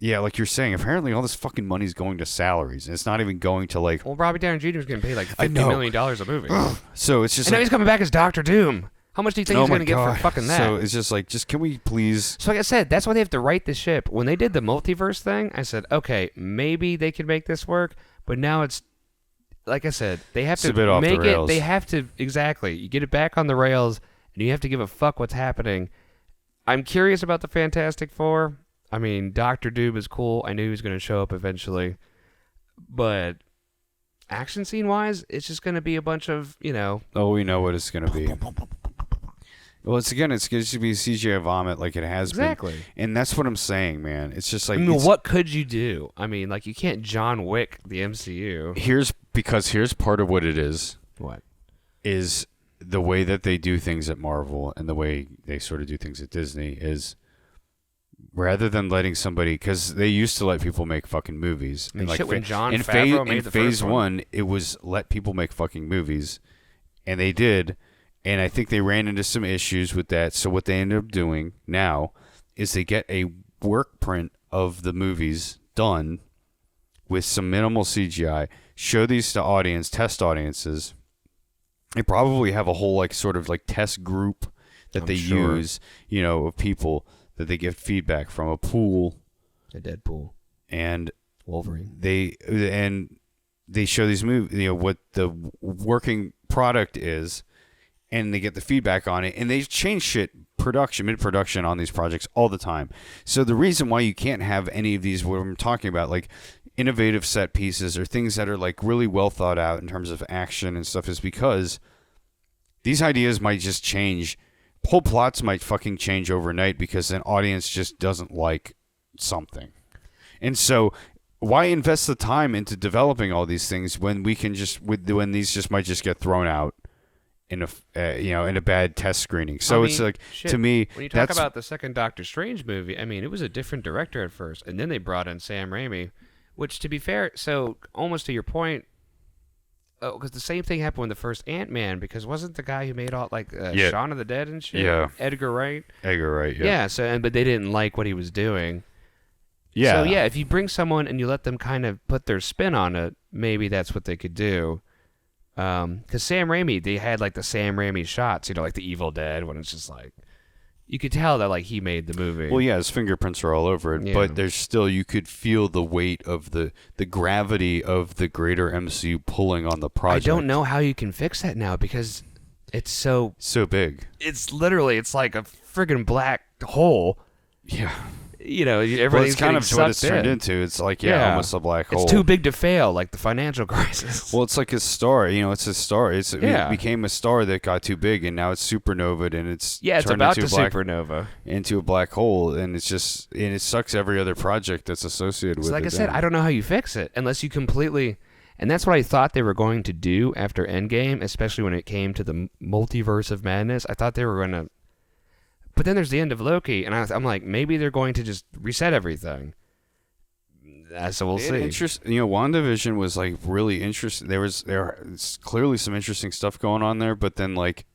like you're saying, apparently all this fucking money is going to salaries and it's not even going to like. Well, Robbie Downey Jr. is getting paid like $50 million a movie. So it's just and now he's coming back as Doctor Doom. How much do you think he's going to get for fucking that? So it's just like, can we please? So like I said, that's why they have to right the ship. When they did the multiverse thing, I said, okay, maybe they can make this work. But now it's, like I said, they have to make it. They have to, exactly. You get it back on the rails, and you have to give a fuck what's happening. I'm curious about the Fantastic Four. I mean, Doctor Doom is cool. I knew he was going to show up eventually. But action scene-wise, it's just going to be a bunch of, Oh, we know what it's going to be. Well, it's going to be CGI vomit like it has exactly. been. And that's what I'm saying, man. It's just like... what could you do? I mean, like, you can't John Wick the MCU. Here's part of what it is. What? Is the way that they do things at Marvel and the way they sort of do things at Disney is... Rather than letting somebody... Because they used to let people make fucking movies. I mean, shit, when Jon in Favreau made the phase first one, it was let people make fucking movies. And they did... And I think they ran into some issues with that. So what they ended up doing now is they get a work print of the movies done with some minimal CGI, show these to test audiences. They probably have a whole like sort of like test group that they use, of people that they get feedback from, a pool. A Deadpool. And Wolverine. They show these movies, what the working product is. And they get the feedback on it, and they change shit mid-production on these projects all the time. So the reason why you can't have any of these, what I'm talking about, like innovative set pieces or things that are like really well thought out in terms of action and stuff, is because these ideas might just change. Whole plots might fucking change overnight because an audience just doesn't like something. And so why invest the time into developing all these things when we can when these just might just get thrown out in a bad test screening. So it's like, shit, to me, when you talk about the second Doctor Strange movie, I mean, it was a different director at first, and then they brought in Sam Raimi, which, to be fair, so almost to your point, because the same thing happened with the first Ant-Man, because wasn't the guy who made all like Shaun of the Dead and shit? Yeah. Edgar Wright. Yeah. So but they didn't like what he was doing. Yeah. So yeah, if you bring someone and you let them kind of put their spin on it, maybe that's what they could do. Because Sam Raimi, they had like the Sam Raimi shots, like the Evil Dead, when it's just like, you could tell that like he made the movie. Well, yeah, his fingerprints are all over it, but there's still, you could feel the weight of the gravity of the greater MCU pulling on the project. I don't know how you can fix that now, because it's so big. It's like a friggin' black hole. Yeah. Everything's it's kind of what it's turned in. into. It's like, almost a black hole. It's too big to fail, like the financial crisis. Well, it's like a star. It's a star. It became a star that got too big, and now it's supernovaed, and it's it's about to supernova into a black hole, and it's just, and it sucks every other project that's associated with it. Like I said, I don't know how you fix it unless you completely. And that's what I thought they were going to do after Endgame, especially when it came to the multiverse of madness. I thought they were going to. But then there's the end of Loki, and I'm like, maybe they're going to just reset everything. So we'll see. WandaVision was like really interesting. There's clearly some interesting stuff going on there, but then like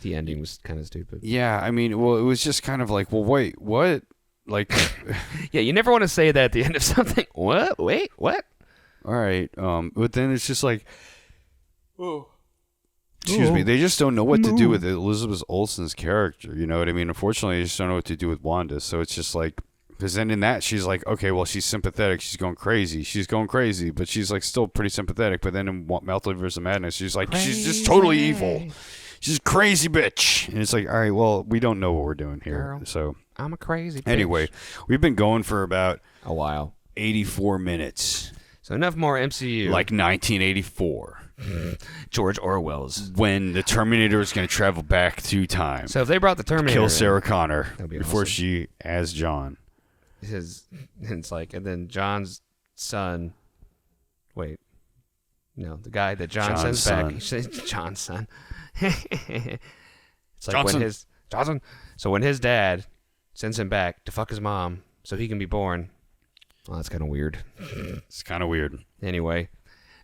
the ending was kind of stupid. Yeah, I mean, well, it was just kind of like, well, wait, what? Like, yeah, you never want to say that at the end of something. What? Wait, what? All right, but then it's just like, oh. Excuse me. They just don't know what to do with Elizabeth Olsen's character. You know what I mean? Unfortunately, they just don't know what to do with Wanda. So it's just like, because then in that, she's like, okay, well, she's sympathetic. She's going crazy. But she's like still pretty sympathetic. But then in Multiverse of Madness, she's like, she's just totally evil. She's a crazy bitch. And it's like, all right, well, we don't know what we're doing here. Girl, so I'm a crazy bitch. Anyway, we've been going for about a while. 84 minutes. So enough more MCU. Like 1984, George Orwell's. when the Terminator is going to travel back through time, So if they brought the Terminator kill in, Sarah Connor That'd be before awesome. she as John. it's like, and then John's son. Wait, no, the guy that John John's sends back. John's son. It's like Johnson. when his Johnson. So when his dad sends him back to fuck his mom so he can be born. Well, that's kind of weird. It's kind of weird. Anyway,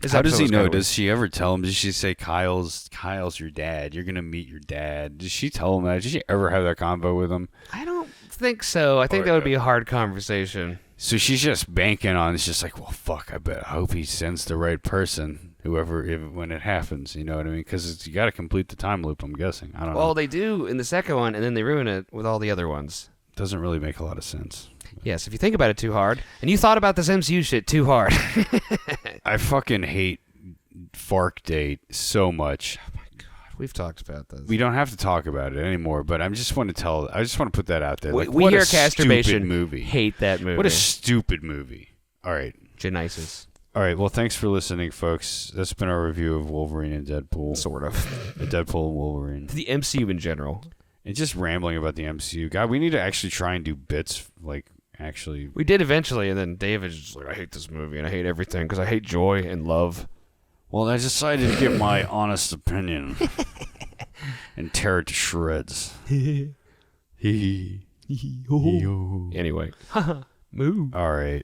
this How does episode he was know? kinda Does she ever tell him? Does she say Kyle's your dad? You're gonna meet your dad. Does she tell him that? Did she ever have that convo with him? weird? I don't think so. I think that would be a hard conversation. So she's just banking on. It's just like, well, fuck. I hope he sends the right person, when it happens. You know what I mean? Because you got to complete the time loop. I'm guessing. I don't know. Well, they do in the second one, and then they ruin it with all the other ones. Doesn't really make a lot of sense. Yes, if you think about it too hard, and you thought about this MCU shit too hard. I fucking hate Fark Date so much. We've talked about this. We don't have to talk about it anymore, but I just want to put that out there. We, Like, we what hear a Casturbation stupid movie. hate that movie. What a stupid movie. All right. Genesis. All right. Well, thanks for listening, folks. That's been our review of Wolverine and Deadpool. Sort of. Deadpool and Wolverine. The MCU in general. And just rambling about the MCU. God, we need to actually try and do bits, like, actually. We did eventually, and then David's just like, I hate this movie, and I hate everything, because I hate joy and love. Well, I decided to give my honest opinion and tear it to shreds. Anyway. Moo. All right.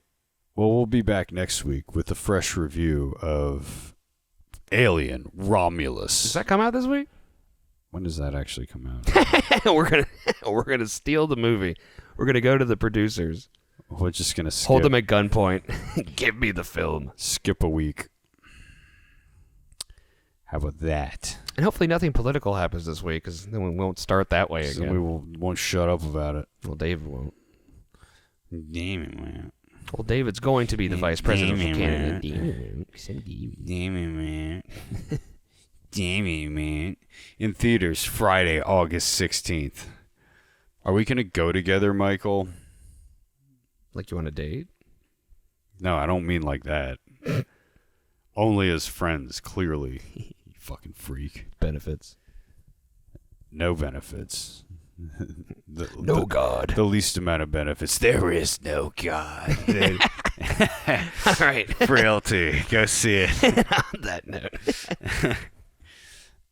Well, we'll be back next week with a fresh review of Alien Romulus. Does that come out this week? When does that actually come out? we're gonna steal the movie. We're gonna go to the producers, We're just going to hold them at gunpoint, give me the film, skip a week. How about that? and hopefully nothing political happens this week, because then we won't start that way So again. we won't shut up about it. Well, David won't. Damn it, man. Well, David's going to be the vice presidential Damn it, candidate. man. David. Damn it, man. Damn it, man. In theaters, Friday, August 16th. Are we going to go together, Michael? Like you on a date? No, I don't mean like that. Only as friends, clearly. You fucking freak. Benefits. No benefits. No God. The least amount of benefits. There is no God. All right. Frailty. Go see it. On that note.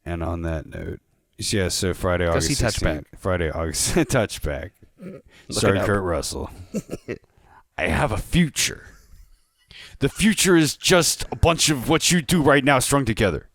And on that note, yeah, so Friday, Go August see 16th. Touchback. Friday, August Touchback. Starring up. Kurt Russell. I have a future. The future is just a bunch of what you do right now strung together.